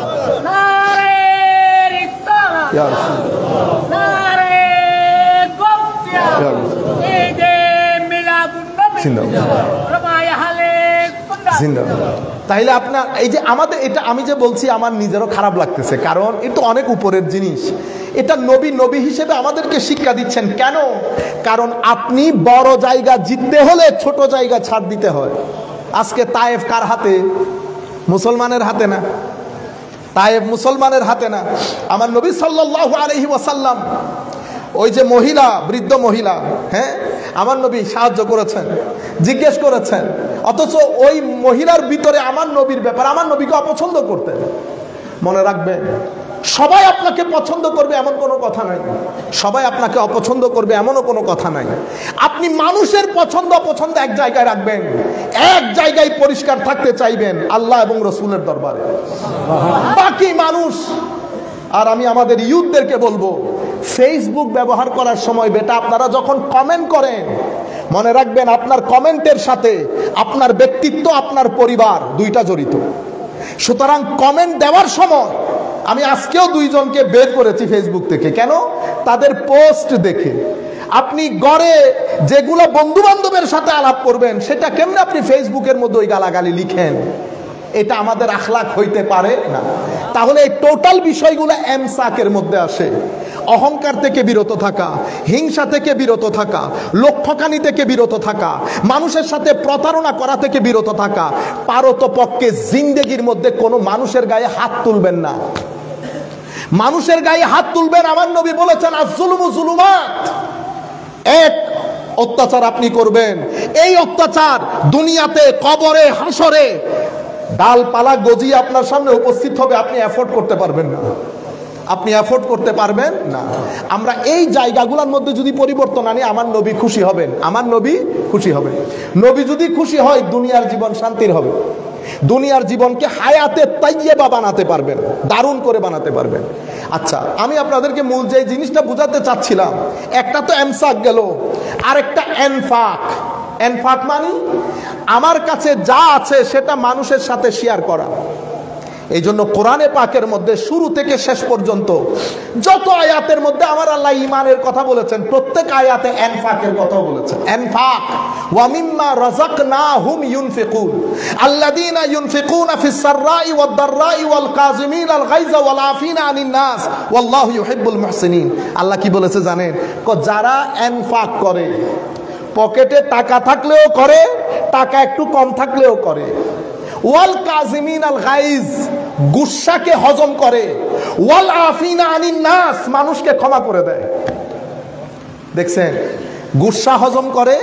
নারে রিসালাত, ইয়া রাসূলুল্লাহ, নারে গফিয়া, ঈদে মিলাদুন নবী, রমায়ে হালে জিন্দাবাদ। তাইলে আপনার এই যে আমাদের এটা, আমি যে বলছি আমার নিজেরও খারাপ লাগতেছে, কারণ এটা অনেক উপরের জিনিস। এটা নবী হিসেবে আমাদেরকে শিক্ষা দিচ্ছেন। কেন? কারণ আপনি বড় জায়গা জিততে হলে ছোট জায়গা ছাড় দিতে হয়। আজকে তায়েফ কার হাতে? মুসলমানের হাতে না। তায়েফ মুসলমানের হাতে না। আমার নবী সাল্লাল্লাহু আলাইহি ওয়াসাল্লাম ওই যে মহিলা, বৃদ্ধ মহিলা, হ্যাঁ, আমার নবী সাহায্য করেছেন, জিজ্ঞেস করেছেন, অথচ ওই মহিলার ভিতরে আমার নবীর ব্যাপার, আমার নবীকে অপছন্দ করতেন। মনে রাখবেন, সবাই আপনাকে পছন্দ করবে এমন কোনো কথা নাই, সবাই আপনাকে অপছন্দ করবে এমনও কোনো কথা নাই। আপনি মানুষের পছন্দ অপছন্দ এক জায়গায় রাখবেন, এক জায়গায় পরিষ্কার থাকতে চাইবেন আল্লাহ এবং রসুলের দরবারে। বাকি মানুষ। আর আমি আমাদের ইউথদেরকে বলবো, ফেসবুক ব্যবহার করার সময় বেটা আপনারা যখন কমেন্ট করেন, মনে রাখবেন আপনার কমেন্টের সাথে আপনার ব্যক্তিত্ব, আপনার পরিবার দুইটা জড়িত। সুতরাং কমেন্ট দেওয়ার সময় আমি আজকেও দুইজনকে বের করেছি ফেসবুক থেকে। কেন? তাদের পোস্ট দেখে। আপনি গড়ে যেগুলো বন্ধু বান্ধবের সাথে আলাপ করবেন, সেটা কেমনে আপনি ফেসবুকের মধ্যে ওই গালাগালি লিখেন? এটা আমাদের আখলাক হইতে পারে না। তাহলে এই টোটাল বিষয়গুলো এমসাকের মধ্যে আসে। অহংকার থেকে বিরত থাকা, হিংসা থেকে বিরত থাকা, লোক ঠকানি থেকে বিরত থাকা, মানুষের সাথে প্রতারণা করা থেকে বিরত থাকা। পারতপক্ষে জিন্দেগির মধ্যে কোনো মানুষের গায়ে হাত তুলবেন না। মানুষের গায়ে হাত তুলবেন, আমার নবী বলেছেন আজ-জুলুমু জুলুমাত। এক অত্যাচার আপনি করবেন, এই অত্যাচার দুনিয়াতে, কবরে, হাসরে ডালপালা গজিয়ে আপনার সামনে উপস্থিত হবে, আপনি এফোর্ড করতে পারবেন না। আপনি এফোর্ড করতে পারবেন না। আমরা এই জায়গাগুলোর মধ্যে যদি পরিবর্তন আনি, আমার নবী খুশি হবেন, আমার নবী খুশি হবেন। নবী যদি খুশি হয়, দুনিয়ার জীবন শান্তির হবে, দুনিয়ার জীবনকে হায়াতে তাইয়্যিবা বানাতে পারবেন, দারুণ করে বানাতে পারবেন। আচ্ছা, আমি আপনাদেরকে মূল যে জিনিসটা বুঝাতে চাচ্ছিলাম, একটা তো এমসাক গেল, আরেকটা এনফাক। এনফাক মানে আমার কাছে যা আছে সেটা মানুষের সাথে শেয়ার করা। এই জন্য কোরআনে পাকের মধ্যে শুরু থেকে শেষ পর্যন্ত যত আয়াতের মধ্যে আমার আল্লাহ ঈমানের কথা বলেছেন, প্রত্যেক আয়াতে এনফাকের কথা বলেছেন। এনফাক ওয়া মিম্মা রাযাকনাহুম ইউনফিকুন আল্লাযীনা ইউনফিকুনা ফিস সাররাই ওয়াদ দাররাই ওয়াল কাযিমিনাল গায়যা ওয়াল আফিনা আনিন নাস ওয়াল্লাহু ইউহিব্বুল মুহসিনিন। আল্লাহ কি বলেছে জানেন? যারা এনফাক করে, পকেটে টাকা থাকলেও করে, টাকা একটু কম থাকলেও করে, ওয়াল কাযিমিনাল গায়জ, গুসাকে হজম করে, ওয়াল আফিনা আনিন নাস, মানুষকে ক্ষমা করে দেয়। দেখছেন, গুসা হজম করে,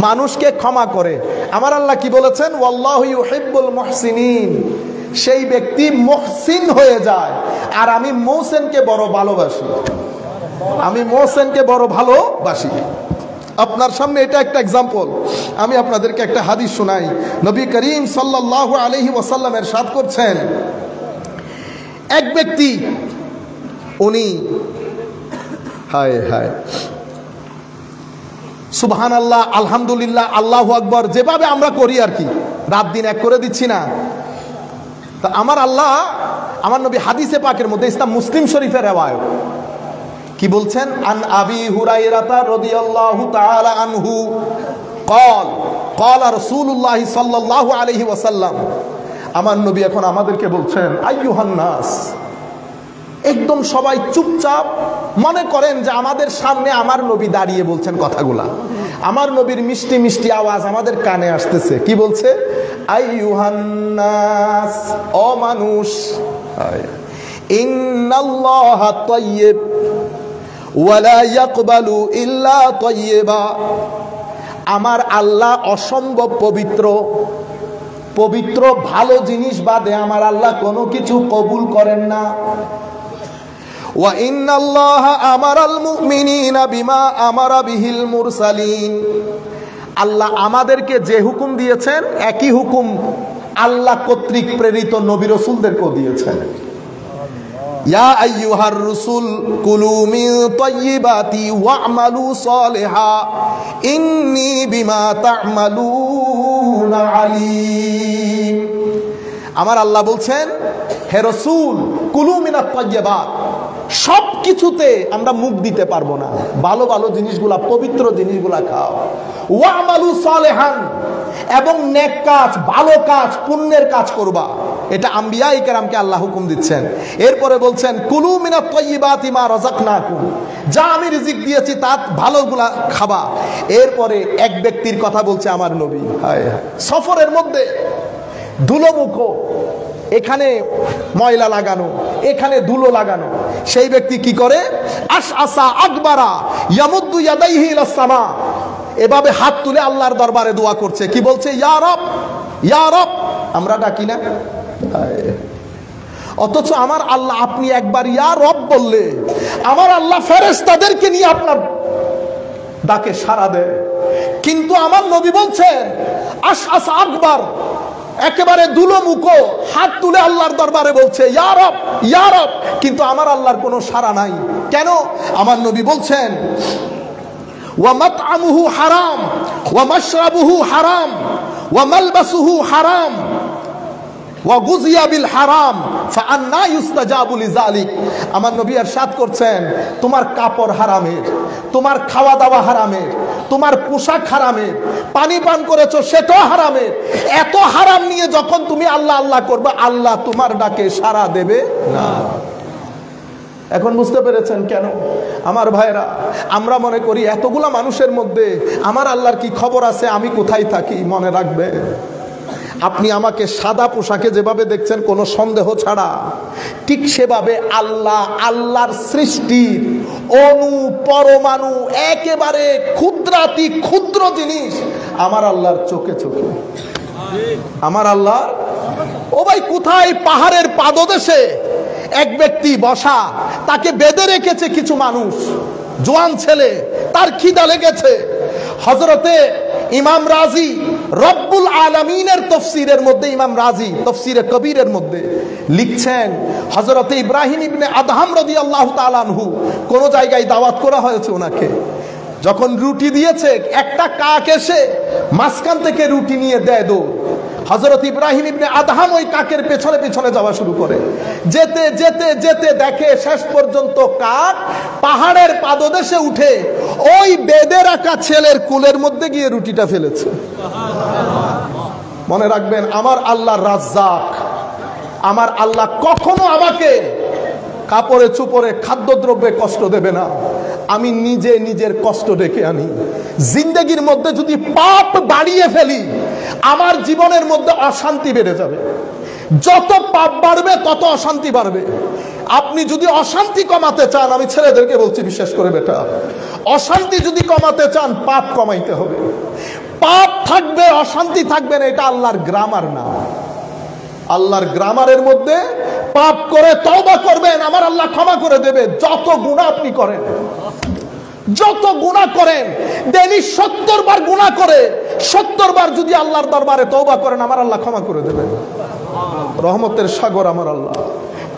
মানুষকে ক্ষমা করে। আমার আল্লাহ কি বলেছেন? ওয়াল্লাহু ইউহিব্বুল মুহসিনিন, সেই ব্যক্তি মুহসিন হয়ে যায়। আর আমি মুহসিনকে বড় ভালোবাসি, আমি মুহসিনকে বড় ভালোবাসি। আপনার সামনে এটা একটা এক্সাম্পল। আমি আপনাদেরকে একটা হাদিস শোনাই। নবী করিম সাল্লাল্লাহু আলাইহি ওয়াসাল্লাম ইরশাদ করছেন, এক ব্যক্তি, উনি হায় হায় সুবহানাল্লাহ, আলহামদুলিল্লাহ, আল্লাহু আকবার, যেভাবে আমরা করি আর কি, রাত দিন এক করে দিচ্ছি না। তা আমার আল্লাহ, আমার নবী হাদিসে পাকের মধ্যে, ইসলাম মুসলিম শরীফের রিওয়ায়াত, কি বলছেন? আন আবি হুরায়রা রাদিয়াল্লাহু তাআলা আনহু قال قال রাসূলুল্লাহ সাল্লাল্লাহু আলাইহি ওয়াসাল্লাম। আমার নবী এখন আমাদেরকে বলছেন, আইয়ুহান নাস, একদম সবাই চুপচাপ, মনে করেন যে আমাদের সামনে আমার নবী দাঁড়িয়ে বলছেন কথাগুলা। আমার নবীর মিষ্টি মিষ্টি আওয়াজ আমাদের কানে আসতেছে। কি বলছে? আইয়ুহান নাস, ও মানুষ, ইন্নাল্লাহা তাইয়্যিব ওয়ালা ইয়াকবালু ইল্লা তাইয়্যিবা, আমার আল্লাহ অসম্ভব পবিত্র, পবিত্র ভালো জিনিস বাদে আমার আল্লাহ কোনো কিছু কবুল করেন না। ওয়া ইন্নাল্লাহা আমারাল মুমিনিনা বিমা আমারা বিহিল মুরসালিন, আল্লাহ আমাদেরকে যে হুকুম দিয়েছেন একই হুকুম আল্লাহ কর্তৃক প্রেরিত নবী রাসূলদেরকেও দিয়েছেন। ইয়া আইয়ুহার রাসূল কুলু মিন তাইয়্যিবাতি ওয়া'মালু সালিহা ইন্নী বিমা তা'মালুনা আলীম। আমার আল্লাহ বলছেন, হে রাসূল, কুলু মিনাত তাইয়্যিবাত, সব কিছুতে আমরা মুখ দিতে পারবো না, ভালো ভালো জিনিসগুলা, পবিত্র জিনিসগুলা খাও। ওয়া'মালু সালিহান, এবং নেক কাজ, ভালো কাজ, পুণ্যের কাজ করবা। এটা আম্বিয়ায়ে কেরামকে আল্লাহ হুকুম দিচ্ছেন। এরপরে বলছেন, কুলু মিনাত তাইয়্যিবাতি মা রাযাকনাকুম, যা আমি রিজিক দিয়েছি তার ভালোগুলা খাবা। এরপরে এক ব্যক্তির কথা বলছে আমার নবী, হায় হায়, সফরের মধ্যে ধুলোমুখো, এখানে ময়লা লাগানো, এখানে ধুলো লাগানো, সেই ব্যক্তি কি করে? আশআসা আকবারা ইয়ামুদ্দু ইয়াদাইহি ইলাস সামা, এভাবে হাত তুলে আল্লাহর দরবারে দোয়া করছে। কি বলছে? ইয়া রব, ইয়া রব। আমরা ডাকি না? অথচ আমার আল্লাহ, আপনি একবার ইয়া রব বললে আমার আল্লাহ ফেরেশতাদেরকে নিয়ে আপনার ডাকে সাড়া দেয়। কিন্তু আমার নবী বলছেন আশআসা আকবার, একেবারে দুলোমুখো, হাত তুলে আল্লাহর দরবারে বলছে ইয়া রব, ইয়া রব, কিন্তু আমার আল্লাহর কোনো সাড়া নাই। কেন? আমার নবী বলছেন, ওয়া মাতআমুহু হারাম ওয়া মাশরাবুহু হারাম ওয়া মালবাসুহু হারাম ওয়া গুযিয়া বিল হারাম ফাআন্না ইউস্তাজাবু লিযালিক। আমার নবী ইরশাদ করছেন, তোমার কাপড় হারামের, তোমার খাওয়া দাওয়া হারামের, তোমার পোশাক হারামের, পানি পান করেছো সেটাও হারামের। এত হারাম নিয়ে যখন তুমি আল্লাহ আল্লাহ করবে, আল্লাহ তোমার ডাকে সাড়া দেবে না। এখন বুঝতে পেরেছেন কেন? আমার ভাইরা, আমরা মনে করি এতগুলা মানুষের মধ্যে আমার আল্লাহর কি খবর আছে, আমি কোথায় থাকি। মনে রাখবে, আপনি আমাকে সাদা পোশাকে যেভাবে দেখছেন কোনো সন্দেহ ছাড়া, ঠিক সেভাবে আল্লাহ, আল্লাহর সৃষ্টির অণু পরমাণু, একেবারে ক্ষুদ্রাতি ক্ষুদ্র জিনিস আমার আল্লাহর চোখে চোখে। আমার আল্লাহ, ও ভাই, কোথায় পাহাড়ের পাদদেশে এক ব্যক্তি বসা, তাকে বেঁধে রেখেছে কিছু মানুষ, জোয়ান ছেলে, তার খিদা লেগেছে। হযরতে ইমাম রাজি রব্বুল আলামিনের তফসিরের মধ্যে, ইমাম রাজি তফসিরে কবিরের মধ্যে লিখছেন, হযরতে ইব্রাহিম ইবনে আদহাম রাদিয়াল্লাহু তাআলা আনহু কোন জায়গায় দাওয়াত করা হয়েছে ওনাকে, যখন রুটি দিয়েছে একটা কাক এসে মাঝখান থেকে রুটি নিয়ে দেয় দৌড়। হযরত ইব্রাহিম ইবনে আদহাম ওই কাকের পেছনে পেছনে যাওয়া শুরু করে, যেতে যেতে যেতে দেখে শেষ পর্যন্ত কাক পাহাড়ের পাদদেশে উঠে ওই বেঁধে রাখা ছেলের কুলের মধ্যে গিয়ে রুটিটা ফেলেছে। মনে রাখবেন, আমার আল্লাহ রাজ্জাক, আমার আল্লাহ কখনো আমাকে কাপড়ে চুপড়ে খাদ্যদ্রব্যে কষ্ট দেবে না। আমি নিজে নিজের কষ্ট ডেকে আনি। জিন্দেগির মধ্যে যদি পাপ বাড়িয়ে ফেলি, আমার জীবনের মধ্যে অশান্তি বেড়ে যাবে। যত পাপ বাড়বে তত অশান্তি বাড়বে। আপনি যদি অশান্তি কমাতে চান, আমি ছেলেদেরকে বলছি বিশেষ করে, বেটা, অশান্তি যদি কমাতে চান পাপ কমাইতে হবে। পাপ থাকবে, অশান্তি থাকবে না, এটা আল্লাহর গ্রামার না। আল্লাহর গ্রামারের মধ্যে পাপ করে তওবা করবেন, আমার আল্লাহ ক্ষমা করে দেবে। যত গুনাহ আপনি করেন, যত গুনাহ করেন, ডেইলি 70 বার গুনাহ করে 70 বার যদি আল্লাহর দরবারে তওবা করেন, আমার আল্লাহ ক্ষমা করে দেবেন। রহমতের সাগর আমার আল্লাহ।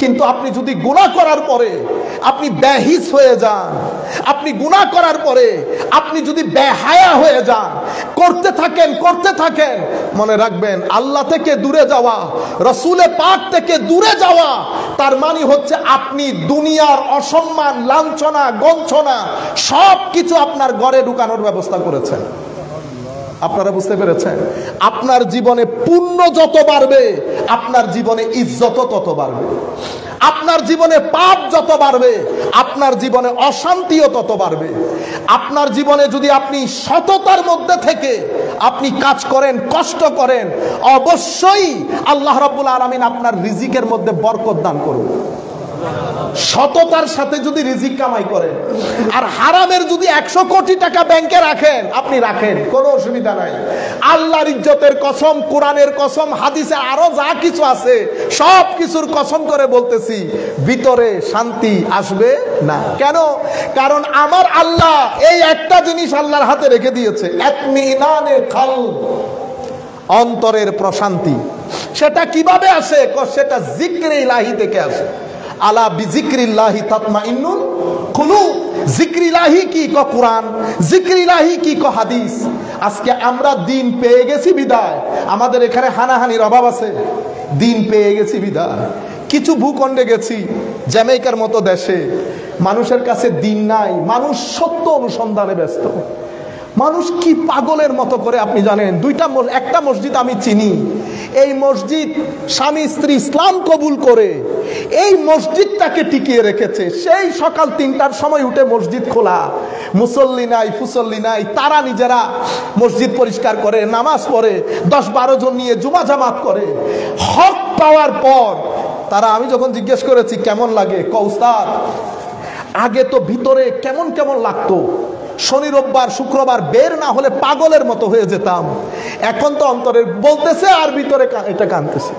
কিন্তু আপনি যদি গুনাহ করার পরে আপনি বেহিস হয়ে যান, আপনি গুনাহ করার পরে আপনি যদি বেহায়া হয়ে যান, করতে থাকেন, মনে রাখবেন, আল্লাহ থেকে দূরে যাওয়া, রাসূলে পাক থেকে দূরে যাওয়া, তার মানে হচ্ছে আপনি দুনিয়ার অসম্মান, লাঞ্ছনা, গঞ্ছনা সব কিছু আপনার ঘরে ঢুকানোর ব্যবস্থা করেছেন। আপনারা বুঝতে পেরেছেন? আপনার জীবনে পুণ্য যত বাড়বে, আপনার জীবনে ইজ্জত তত বাড়বে। আপনার জীবনে পাপ যত বাড়বে, আপনার জীবনে অশান্তিও তত বাড়বে। আপনার জীবনে যদি আপনি সততার মধ্যে থেকে আপনি কাজ করেন, কষ্ট করেন, অবশ্যই আল্লাহ রাব্বুল আলামিন আপনার রিজিকের মধ্যে বরকত দান করবে। সততার সাথে যদি রিজিক কামাই করেন, আর হারামের যদি 100 কোটি টাকা ব্যাংকে রাখেন, আপনি রাখেন, কোনো অসুবিধা নাই। আল্লাহর ইজ্জতের কসম, কোরআনের কসম, হাদিসে আরো যা কিছু আছে সব কিছুর কসম করে বলতেছি, ভিতরে শান্তি আসবে না। কেন? কারণ আমার আল্লাহ এই একটা জিনিস আল্লাহর হাতে রেখে দিয়েছে, ইতমিনানে কলব, অন্তরের প্রশান্তি। সেটা কিভাবে আসে? সেটা জিক্রে ইলাহি থেকে আসে। আলা বিজিক্রিল্লাহি তাতমাইন্নুল কুলুব। জিক্রিল্লাহি কি? কোরআন। জিক্রিল্লাহি কি? হাদিস। আজকে আমরা দিন পেয়ে গেছি বিদায় আমাদের এখানে হানাহানির অভাব আছে। দিন পেয়ে গেছি বিদায় কিছু ভূখণ্ডে গেছি, জ্যামাইকার মতো দেশে মানুষের কাছে দিন নাই, মানুষ সত্য অনুসন্ধানে ব্যস্ত। মানুষ কি পাগলের মতো করে, আপনি জানেন, একটা মসজিদ আমি চিনি, এই মসজিদ স্বামী স্ত্রী ইসলাম কবুল করে এই মসজিদটাকে টিকিয়ে রেখেছে। সেই সকাল 3টার সময় উঠে মসজিদ খোলা, মুসল্লি নাই, ফুসল্লি নাই, তারা নিজেরা মসজিদ পরিষ্কার করে, নামাজ পড়ে, 10-12 জন নিয়ে জুমা জামাত করে। হক পাওয়ার পর তারা, আমি যখন জিজ্ঞেস করেছি কেমন লাগে, উস্তাদ আগে তো ভিতরে কেমন কেমন লাগতো, শনি রোববার শুক্রবার বের না হলে পাগলের মতো হয়ে যেতাম, এখন তো অন্তরে বলতেছে আর ভিতরে এটা কাঁদতেছে।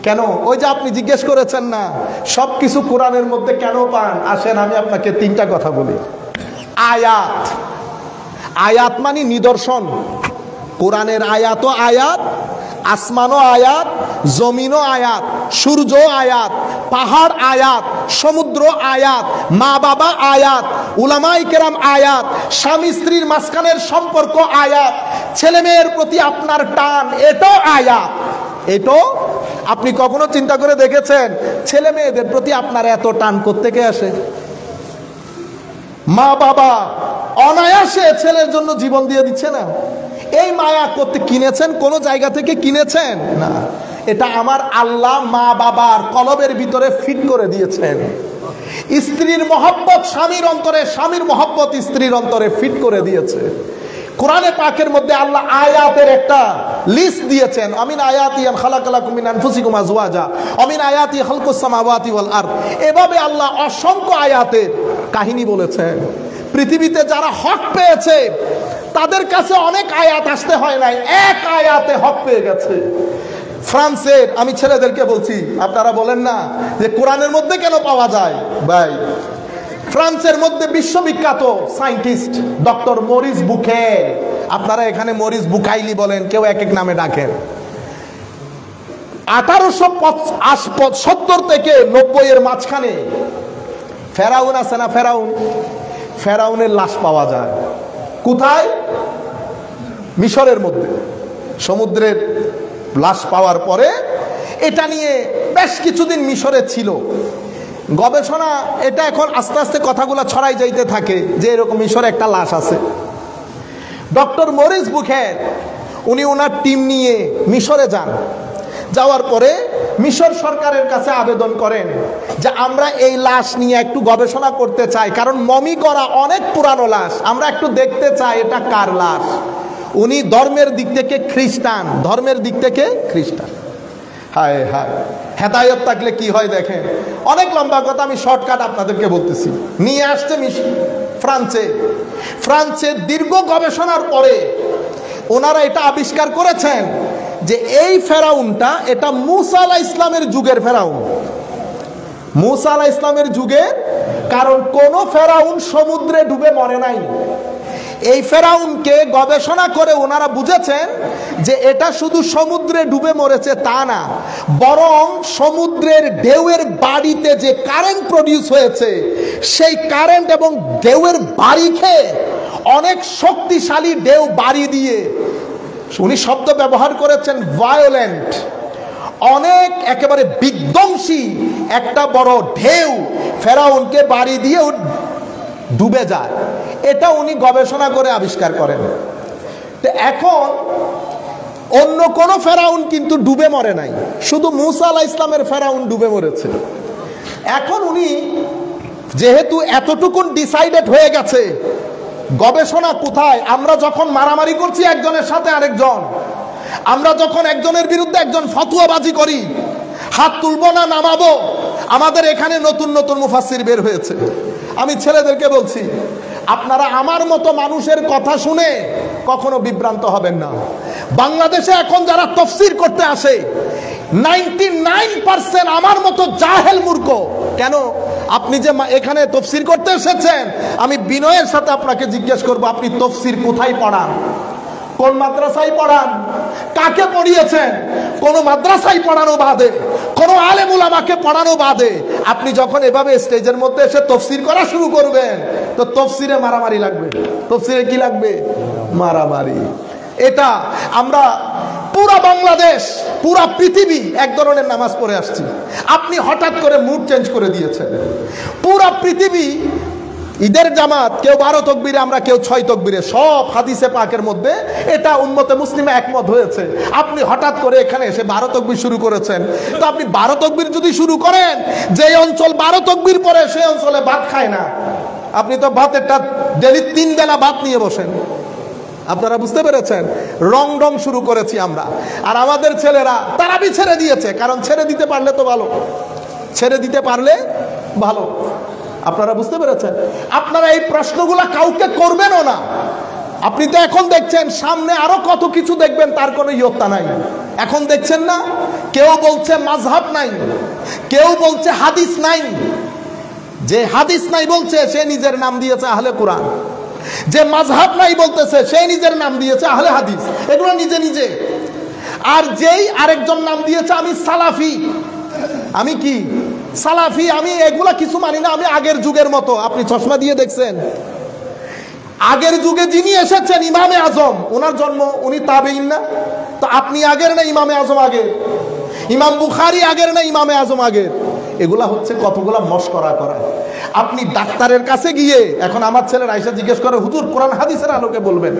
কেন? ওই যে আপনি জিজ্ঞেস করেছেন না, সবকিছু কোরআনের মধ্যে কেন পান? আসেন আমি আপনাকে 3টা কথা বলি। আয়াত, আয়াত মানে নিদর্শন। কোরআনের আয়াতও আয়াত, আসমানও আয়াত, জমিনও আয়াত, সূর্য আয়াত, পাহাড় আয়াত, সমুদ্র আয়াত, মা বাবা আয়াত, উলামায়ে কেরাম আয়াত, স্বামী স্ত্রীর মাঝখানের সম্পর্ক আয়াত, ছেলে মেয়ের প্রতি আপনার টান এটাও আয়াত। এটাও আপনি কখনো চিন্তা করে দেখেছেন ছেলে মেয়েদের প্রতি আপনার এত টান কোত্থেকে আসে? মা বাবা অনায়াসে ছেলের জন্য জীবন দিয়ে দিচ্ছে না। এই মায়া করতে কিনেছেন? কোন জায়গা থেকে কিনেছেন? না, এটা আমার আল্লাহ মা বাবার কলবের ভিতরে ফিট করে দিয়েছেন। স্ত্রীর মহব্বত স্বামীর অন্তরে, স্বামীর মহব্বত স্ত্রীর অন্তরে ফিট করে দিয়েছে। কোরআনে পাকের মধ্যে আল্লাহ আয়াতের একটা লিস্ট দিয়েছেন। আমিন আয়াতি আন খালাকালাকুম মিন আনফুসিকুম আজওয়াজা, আমিন আয়াতি খালকুস সামাওয়াতি ওয়াল আরদ। এভাবে আল্লাহ অসংখ্য আয়াতের কাহিনী বলেছেন। পৃথিবীতে যারা হক পেয়েছে তাদের কাছে অনেক আয়াত আসতে হয় নাই, এক আয়াতে হক পেয়ে গেছে। ফ্রান্সের, আমি ছেলেদেরকে বলছি, আপনারা বলেন না যে কোরআনের মধ্যে কেন পাওয়া যায়, ভাই ফ্রান্সের মধ্যে বিশ্ববিখ্যাত সায়েন্টিস্ট ডক্টর মরিস বুকে, আপনারা এখানে মরিস বুকাইলি বলেন, কেউ এক এক নামে ডাকেন। 1870 থেকে 90 এর মাঝখানে ফেরাউন আছে না, ফেরাউনের লাশ পাওয়া যায় কোথায়? মিশরের মধ্যে। সমুদ্রের লাশ পাওয়ার পরে এটা নিয়ে বেশ কিছুদিন মিশরে ছিল গবেষণা। এটা এখন আস্তে আস্তে কথাগুলো ছড়াই যাইতে থাকে যে এরকম মিশরে একটা লাশ আছে। ডক্টর মরিস বুখের উনি ওনার টিম নিয়ে মিশরে যান। যাওয়ার পরে মিশর সরকারের কাছে আবেদন করেন যে আমরা এই লাশ নিয়ে একটু গবেষণা করতে চাই, কারণ মমি করা অনেক পুরানো লাশ, আমরা একটু দেখতে চাই এটা কার লাশ। উনি ধর্মের দিক থেকে খ্রিস্টান, হায় হায়, হেদায়ত থাকলে কি হয় দেখেন। অনেক লম্বা কথা, আমি শর্টকাট আপনাদেরকে বলতেছি। নিয়ে আসছে ফ্রান্সে দীর্ঘ গবেষণার পরে ওনারা এটা আবিষ্কার করেছেন যে এই ফেরাউনটা এটা মুসা আলাইহিস ইসলামের যুগের ফেরাউন, মুসা আলাইহিস ইসলামের যুগের। কারণ কোন ফেরাউন সমুদ্রে ডুবে মরে নাই। এই ফেরাউনকে গবেষণা করে ওনারা বুঝেছেন যে এটা শুধু সমুদ্রে ডুবে মরেছে তা না, বরং সমুদ্রের ঢেউয়ের বাড়িতে যে কারেন্ট প্রডিউস হয়েছে সেই কারেন্ট এবং ঢেউয়ের বাড়ি খেয়ে অনেক শক্তিশালী ঢেউ বাড়ি দিয়ে, উনি শব্দ ব্যবহার করেছেন ভায়োলেন্ট, অনেক একেবারে বিধ্বংসী একটা বড় ঢেউ ফেরাউনকে বাড়ি দিয়ে ডুবে যায়। এটা উনি গবেষণা করে আবিষ্কার করেন। তো এখন অন্য কোন ফেরাউন কিন্তু ডুবে মরে নাই, শুধু মুসা আলাইহিস ইসলামের ফেরাউন ডুবে মরেছে। এখন উনি যেহেতু এতটুকুন ডিসাইডেড হয়ে গেছে, গবেষণা কোথায়? আমরা যখন মারামারি করছি একজনের সাথে আরেকজন, আমরা যখন একজনের বিরুদ্ধে একজন ফতোয়াবাজি করি, হাত তুলবো না নামাবো, আমাদের এখানে নতুন নতুন মুফাসসির বের হয়েছে। আমি ছেলেদেরকে বলছি, আপনারা আমার মতো মানুষের কথা শুনে কখনো বিভ্রান্ত হবেন না। বাংলাদেশে এখন যারা তাফসীর করতে আসে 99% আমার মতো জাহেল মূর্খ। কেন? আপনি যে এখানে তাফসীর করতে এসেছেন, আমি বিনয়ের সাথে আপনাকে জিজ্ঞেস করব, আপনি তাফসীর কোথায় পড়ান? কোন মাদ্রাসায় পড়ান? কাকে পড়িয়েছেন? কোন মাদ্রাসায় পড়ানো বাদে, কোন আলেম উলামাকে পড়ানো বাদে আপনি যখন এভাবে স্টেজের মধ্যে এসে তাফসীর করা শুরু করবেন, তো তাফসীরে মারামারি লাগবে। তাফসীরে কি লাগবে? মারামারি। এটা আমরা পুরা বাংলাদেশ, পুরা পৃথিবী এক ধরনের নামাজ পড়ে আসছি, আপনি হঠাৎ করে মুড চেঞ্জ করে দিয়েছেন। পুরা পৃথিবী ঈদের জামাত, কেউ 12 তাকবীরে, আমরা কেউ 6 তাকবীরে, সব হাদিসে পাকের মধ্যে এটা উম্মতে মুসলিমে একমত হয়েছে। আপনি হঠাৎ করে এখানে এসে 12 তাকবীর শুরু করেছেন। তো আপনি 12 তাকবীর যদি শুরু করেন, যে অঞ্চল 12 তাকবীর পরে সেই অঞ্চলে ভাত খায় না, আপনি তো ভাতেরটা ডেলি 3 বেলা ভাত নিয়ে বসেন। আপনারা বুঝতে পেরেছেন? রং শুরু করেছি আমরা। আর আমাদের ছেলেরা তারাবি ছেড়ে দিয়েছে, কারণ ছেড়ে দিতে পারলে তো ভালো, ছেড়ে দিতে পারলে ভালো। আপনারা বুঝতে পেরেছেন? আপনারা এই প্রশ্নগুলা কাউকে করবেনও না। আপনি তো এখন দেখছেন, সামনে আরো কত কিছু দেখবেন, তার কোনো ইয়ত্তা নাই। এখন দেখছেন না, কেউ বলছে মাযহাব নাই, কেউ বলছে হাদিস নাই। যে হাদিস নাই বলছে সে নিজের নাম দিয়েছে আহলে কোরআন, যে মাযহাব নাই বলতেছে সে নিজের নাম দিয়েছে আহলে হাদিস, এগুলো নিজে নিজে। আর যেই আরেকজন নাম দিয়েছে আমি সালাফি, আমি কি সালাফি, আমি এগুলা কিছু মানি না, আমি আগের যুগের মতো। আপনি চশমা দিয়ে দেখছেন, আগের যুগে যিনি এসেছেন ইমামে আজম, ওনার জন্ম, উনি তাবেঈন না? তো আপনি আগের না ইমামে আজম আগের? ইমাম বুখারী আগের না ইমামে আজম আগের? এগুলা হচ্ছে কতগুলা মশকরা করা। আপনি ডাক্তারের কাছে গিয়ে, এখন আমার ছেলের আয়েশা জিজ্ঞেস করে, হুজুর কোরআন হাদিসের আলোকে বলবেন।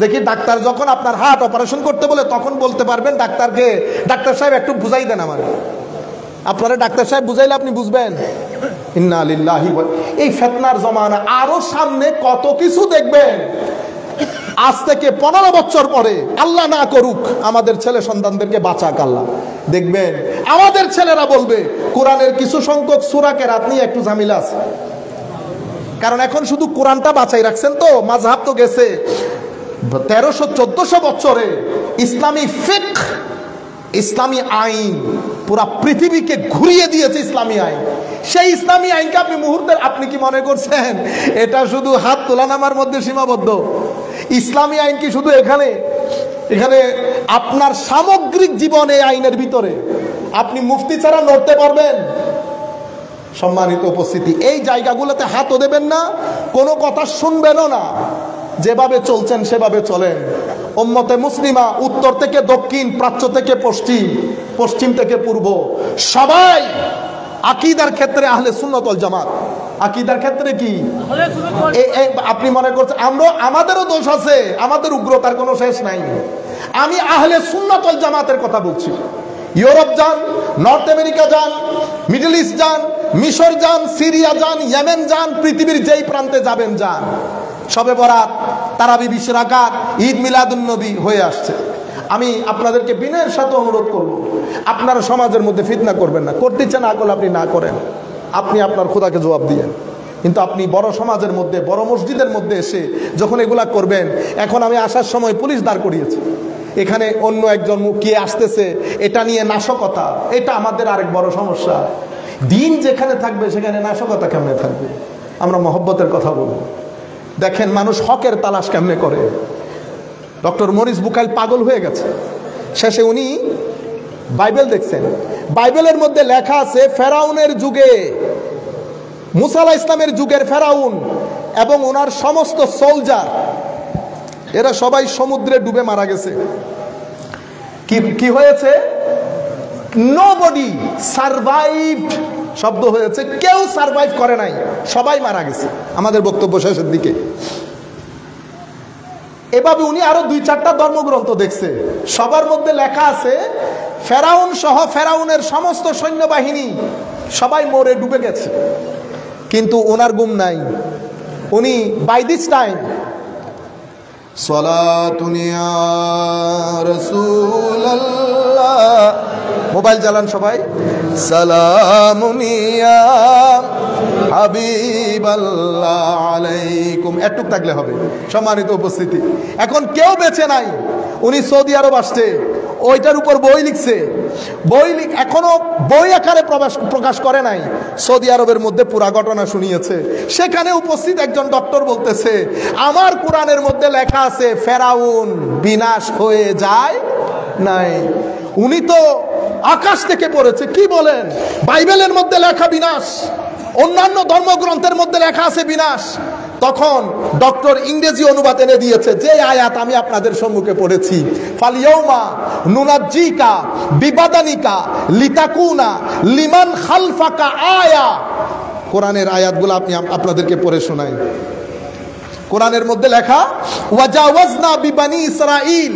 দেখি ডাক্তার যখন আপনার হার্ট অপারেশন করতে বলে তখন বলতে পারবেন ডাক্তারকে, ডাক্তার সাহেব একটু বুঝাই দেন আমার। আপনারা ডাক্তার সাহেব বুঝাইলে আপনি বুঝবেন। ইন্না লিল্লাহি ওয়া, এই ফিতনার জমানা, আরো সামনে কত কিছু দেখবেন। আজ থেকে 15 বছর পরে, আল্লাহ না করুক আমাদের ছেলে সন্তানদেরকে বাঁচাক আল্লাহ, দেখবেন আমাদের ছেলেরা বলবে কোরআনের কিছু সংখ্যক সূরা কেরাত নিয়ে একটু ঝামেলা আছে। কারণ এখন শুধু কোরআনটা বাঁচাই রাখছেন, তো মাযহাব তো গেছে। 1300-1400 বছরে ইসলামী ফিকহ ইসলামী আইন পুরা পৃথিবীকে ঘুরিয়ে দিয়েছে ইসলামী আইন। সেই ইসলামী আইনকে আপনি মুহূর্তে, আপনি কি মনে করছেন এটা শুধু হাত তোলা নামার মধ্যে সীমাবদ্ধ? ইসলামী আইন কি শুধু এখানে? এখানে আপনার সামগ্রিক জীবনে আইনের ভিতরে আপনি মুফতি ছাড়া লড়তে পারবেন? সম্মানিত উপস্থিতি, এই জায়গাগুলোতে হাতও দেবেন না, কোনো কথা শুনবেনও না। যেভাবে চলছেন সেভাবে চলেন। উম্মতে মুসলিমা উত্তর থেকে দক্ষিণ, প্রাচ্য থেকে পশ্চিম, পশ্চিম থেকে পূর্ব, সবাই আকীদার ক্ষেত্রে আহলে সুন্নাত ওয়াল জামাত। আকীদার ক্ষেত্রে কি আপনি মনে করছেন আমাদেরও দোষ আছে? আমাদের উগ্রতার কোনো শেষ নাই। আমি আহলে সুন্নাত ওয়াল জামাতের কথা বলছি। ইউরোপ যান, নর্থ আমেরিকা যান, মিডল ইস্ট যান, মিশর যান, সিরিয়া যান, ইয়েমেন যান, পৃথিবীর যেই প্রান্তে যাবেন যান, শবে বরাত, তারাবি, বিশ রাকাত, ঈদ মিলাদুন নবী হয়ে আসছে। আমি আপনাদেরকে বিনয়ের সাথে অনুরোধ করব, আপনারা সমাজের মধ্যে ফিতনা করবেন না। করতে চান না করলে আপনি না করেন, আপনি আপনার খোদাকে জবাব দিয়েন। কিন্তু আপনি বড় সমাজের মধ্যে, বড় মসজিদের মধ্যে এসে যখন এগুলা করবেন, এখন আমি আসার সময় পুলিশ দাঁড় করিয়েছে, এখানে অন্য একজন কে আসতেছে, এটা নিয়ে নাশকতা, এটা আমাদের আরেক বড় সমস্যা। দিন যেখানে থাকবে সেখানে নাশকতা কেমনে থাকবে? আমরা মহব্বতের কথা বলবো। দেখেন মানুষ হকের তালাশ কেমনে করে। ডক্টর মরিস বুকাইল পাগল হয়ে গেছে। শেষে উনি বাইবেল দেখছেন, বাইবেলের মধ্যে লেখা আছে ফেরাউনের যুগে, মুসা আলাইহিস সালামের যুগের ফেরাউন এবং ওনার সমস্ত সোলজার, এরা সবাই সমুদ্রে ডুবে মারা গেছে। কি হয়েছে? নোবডি সারভাইভড শব্দ হয়েছে, কেউ সারভাইভ করে নাই, সবাই মারা গেছে। আমাদের বক্তব্য শেষের দিকে এভাবে উনি আরো 2-4টা ধর্মগ্রন্থ দেখছে, সবার মধ্যে লেখা আছে ফেরাউন সহ ফেরাউনের সমস্ত সৈন্যবাহিনী সবাই মরে ডুবে গেছে। কিন্তু ওনার গুম নাই। উনি বাই দিস টাইম সালাতুন ইয়া রাসূলুল্লাহ, মোবাইল চালান সবাই, সালামুন ইয়া হাবিবাল্লাহ আলাইকুম, এটুক থাকলে হবে। সম্মানিত উপস্থিতি, এখন কেউ বেঁচে নাই। উনি সৌদি আরব আসছে, ওইটার উপর বই লিখছে, এখনো বই আকারে প্রকাশ করে নাই, সৌদি আরবের মধ্যে পুরা ঘটনা শুনিয়েছে। সেখানে উপস্থিত একজন ডক্টর বলতেছে আমার কোরআনের মধ্যে লেখা আছে ফেরাউন বিনাশ হয়ে যায় নাই। উনি তো আকাশ থেকে পড়েছে, কি বলেন? বাইবেলের মধ্যে লেখা বিনাশ, অন্যান্য ধর্মগ্রন্থের মধ্যে লেখা আছে বিনাশ। তখন ডক্টর ইংরেজি অনুবাদ এনে দিয়েছে, যে আয়াত আমি আপনাদের সম্মুখে পড়েছি, ফালিয়াউমা নুনাজ্জিকা বিবাদানিকা লিতাকুনা লিমান খালফাকা আয়া। কোরআনের আয়াতগুলো আপনি আপনাদেরকে পড়ে শোনাই। কোরআনের মধ্যে লেখা ওয়াজাওয়াজনা বিবানি ইসরাঈল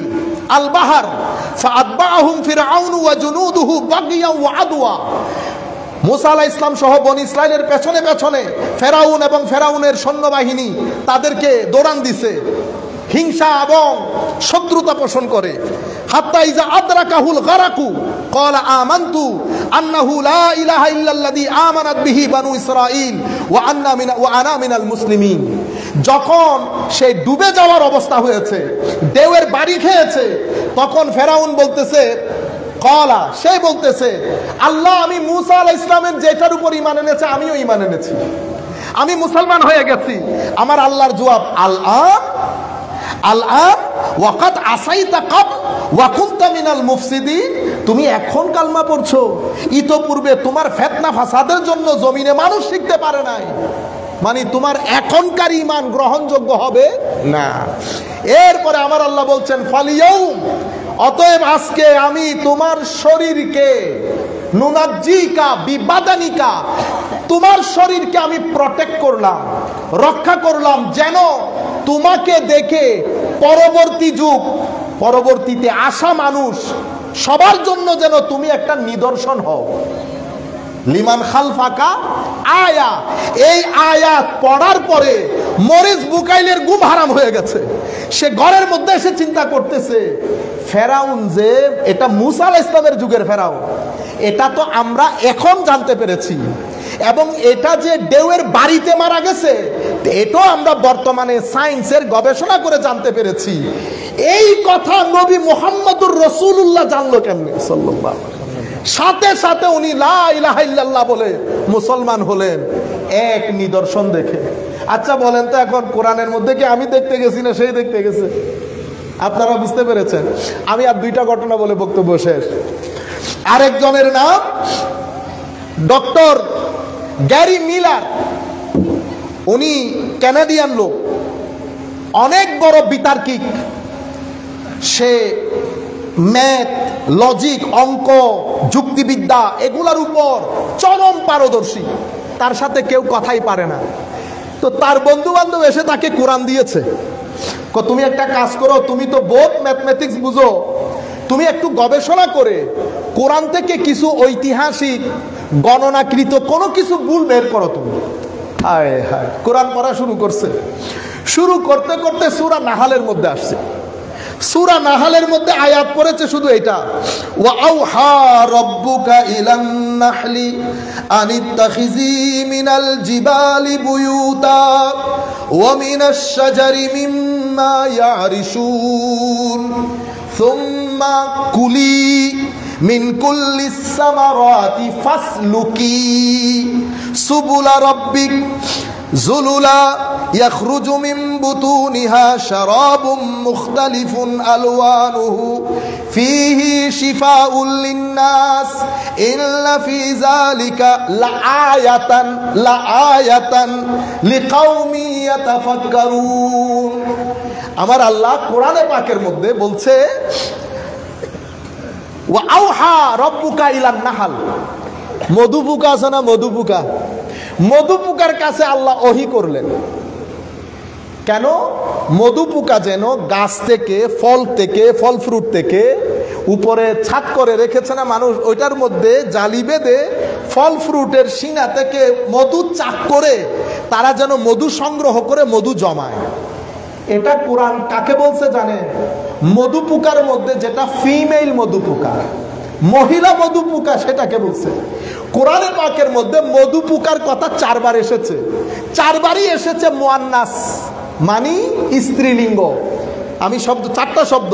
আল বাহর ফাআতবাআহুম ফিরআউন ওয়া জুনুদুহু বাগিয়া ওয়া আদওয়া। মুসা আলাইহিস সালাম সহ বনি ইসরাইলের পেছনে পেছনে ফেরাউন এবং ফেরাউনের সৈন্যবাহিনী তাদেরকে দৌড়ান দিছে, হিংসা এবং শত্রুতা পোষণ করে। হাত্তা ইজা আদরাকাহুল গারাকু ক্বালা আমানতু আন্নাহু লা ইলাহা ইল্লাল্লাযী আমানাত বিহি বানু ইসরাঈল ওয়া আনা মিনাল মুসলিমিন। যখন সেই ডুবে যাওয়ার অবস্থা হয়েছে, ঢেউয়ের বাড়ি খেয়েছে, তখন ফেরাউন বলতেছে, কলা, সে বলতেছে আল্লাহ আমি মুসা আলাইহিস সালামের যেটার উপর ঈমান এনেছে আমিও ঈমান এনেছি, আমি মুসলমান হয়ে গেছি। আমার আল্লাহর জবাব আল-আন ওয়াকাদ আসাইতা ক্বাবল ওয়া কুনতা মিনাল মুফসিদিন। তুমি এখন কালমা পড়ছো, ইতোপূর্বে তোমার ফিতনা ফাসাদের জন্য জমিনে মানুষ শিখতে পারে নাই, মানে তোমার এখনকার ঈমান গ্রহণযোগ্য হবে না। এরপরে আমার আল্লাহ বলছেন ফালিয়াউম, অতএব আজকে আমি তোমার শরীরকে নুনাজ্জিকা বিবাদানিকা, তোমার শরীরকে আমি প্রটেক্ট করলাম, রক্ষা করলাম, যেন তোমাকে দেখে পরবর্তী যুগ, পরবর্তীতে আসা মানুষ সবার জন্য যেন তুমি একটা নিদর্শন হও। লিমান খালফাকা আয়া, এই আয়াত পড়ার পরে মরিস বুকাইলের ঘুম হারাম হয়ে গেছে। সে ঘরের মধ্যে এসে চিন্তা করতেছে ফেরাউন যে এটা মুসা আলাইহিস সালামের যুগের ফেরাউন, এটা তো আমরা এখন জানতে পেরেছি, এবং এটা যে ঢেউয়ের বাড়িতে মারা গেছে এটাও আমরা বর্তমানে সায়েন্সের গবেষণা করে জানতে পেরেছি। এই কথা নবী মুহাম্মদুর রাসূলুল্লাহ জানলো কেমনে সাল্লাল্লাহু আলাইহি ওয়াসাল্লাম? সাথে সাথে উনি লা ইলাহা ইল্লাল্লাহ বলে মুসলমান হলেন এক নিদর্শন দেখে। আচ্ছা বলেন তো, এখন কোরআনের মধ্যে কি আমি দেখতে গেছি না সেই দেখতে গেছে? আপনারা বুঝতে পেরেছেন? আমি আর দুইটা ঘটনা বলে বক্তব্য শেষ। আরেকজনের নাম ডক্টর গ্যারি মিলার। উনি কানাডিয়ান লোক, অনেক বড় বিতার্কিক। সে ম্যাথ, লজিক, অঙ্ক, যুক্তিবিদ্যা এগুলার উপর চরম পারদর্শী। তার সাথে কেউ কথাই পারে না। তো তার বন্ধু বান্ধব এসে তাকে কোরআন দিয়েছে। তুমি একটা কাজ করো, তুমি তো বোধ ম্যাথমেটিক্স বুঝো, তুমি একটু গবেষণা করে কোরআন থেকে কিছু ঐতিহাসিক গণনাকৃত কোনো কিছু ভুল বের করো তুমি। হায় হায়, কোরআন পড়া শুরু করছে। শুরু করতে করতে সূরা নাহালের মধ্যে আসছে। সূরা নাহালের মধ্যে আয়াত পড়েছে শুধু এটা, ওয়া আওহা রাব্বুকা ইলান নাহলি আনিত্তাখিজি মিনাল জিবালি বুয়ুতা ওয়া মিনাশ শাজারি মিম্মা ইয়ারিশুন সুম্মা কুলি মিন কুল্লিস সামারাতি ফাসলুকি সুবুলা রাব্বিক যুলুলা ইয়াখরুজু মিন বুতুনিহা শারাবুম মুখতালিফুন আলওয়ানুহু ফীহি শিফাউল লিন্নাস ইল্লা ফী যালিকা লাআয়াতান লিকাওমি ইয়াতাফাক্কারুন। আমার আল্লাহ কোরআনে পাকের মধ্যে বলছে, ওয়া আওহা রাব্বুকা ইলান নাহাল। মধুপুকা আছে না, মধুপুকা, মধুপুকার কাছে আল্লাহ ওহী করলেন। কেন? মধুপুকা যেন গাছ থেকে, ফল থেকে, ফল ফ্রুট থেকে উপরে ছাদ করে রেখেছে না মানুষ, ওইটার মধ্যে জালি বেঁধে ফল ফ্রুটের সিনা থেকে মধু চাক করে তারা যেন মধু সংগ্রহ করে মধু জমায়। এটা কোরআন কাকে বলছে জানেন? মধুপুকার মধ্যে যেটা ফিমেল মধুপুকা, মহিলা মধুপুকা, সেটাকে বলছে। কোরআনে পাকের মধ্যে মধুপুকার কথা 4 বার এসেছে। 4 বারই এসেছে মুয়ান্নাস, মানে স্ত্রীলিঙ্গ। আমি শব্দ 4টা শব্দ,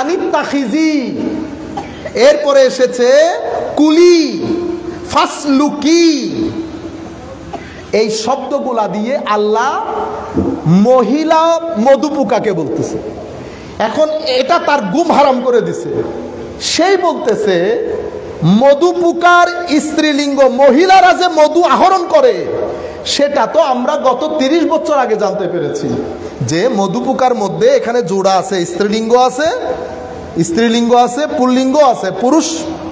আনিত্তাখিজি, এরপরে এসেছে কুলি, ফাসলুকি। এই শব্দগুলা দিয়ে আল্লাহ মহিলা মধুপুকাকে বলতেছে। এখন এটা তার গুম হারাম করে দিছে। সেই বলতেছে মধুপুকার স্ত্রীলিঙ্গ, মহিলারা যে মধু আহরণ করে সেটা তো আমরা গত 30 বছর আগে জানতে পেরেছি যে মধুপুকার মধ্যে এখানে জোড়া আছে, স্ত্রীলিঙ্গ আছে, স্ত্রীলিঙ্গ আছে, পুল্লিঙ্গ আছে, পুরুষ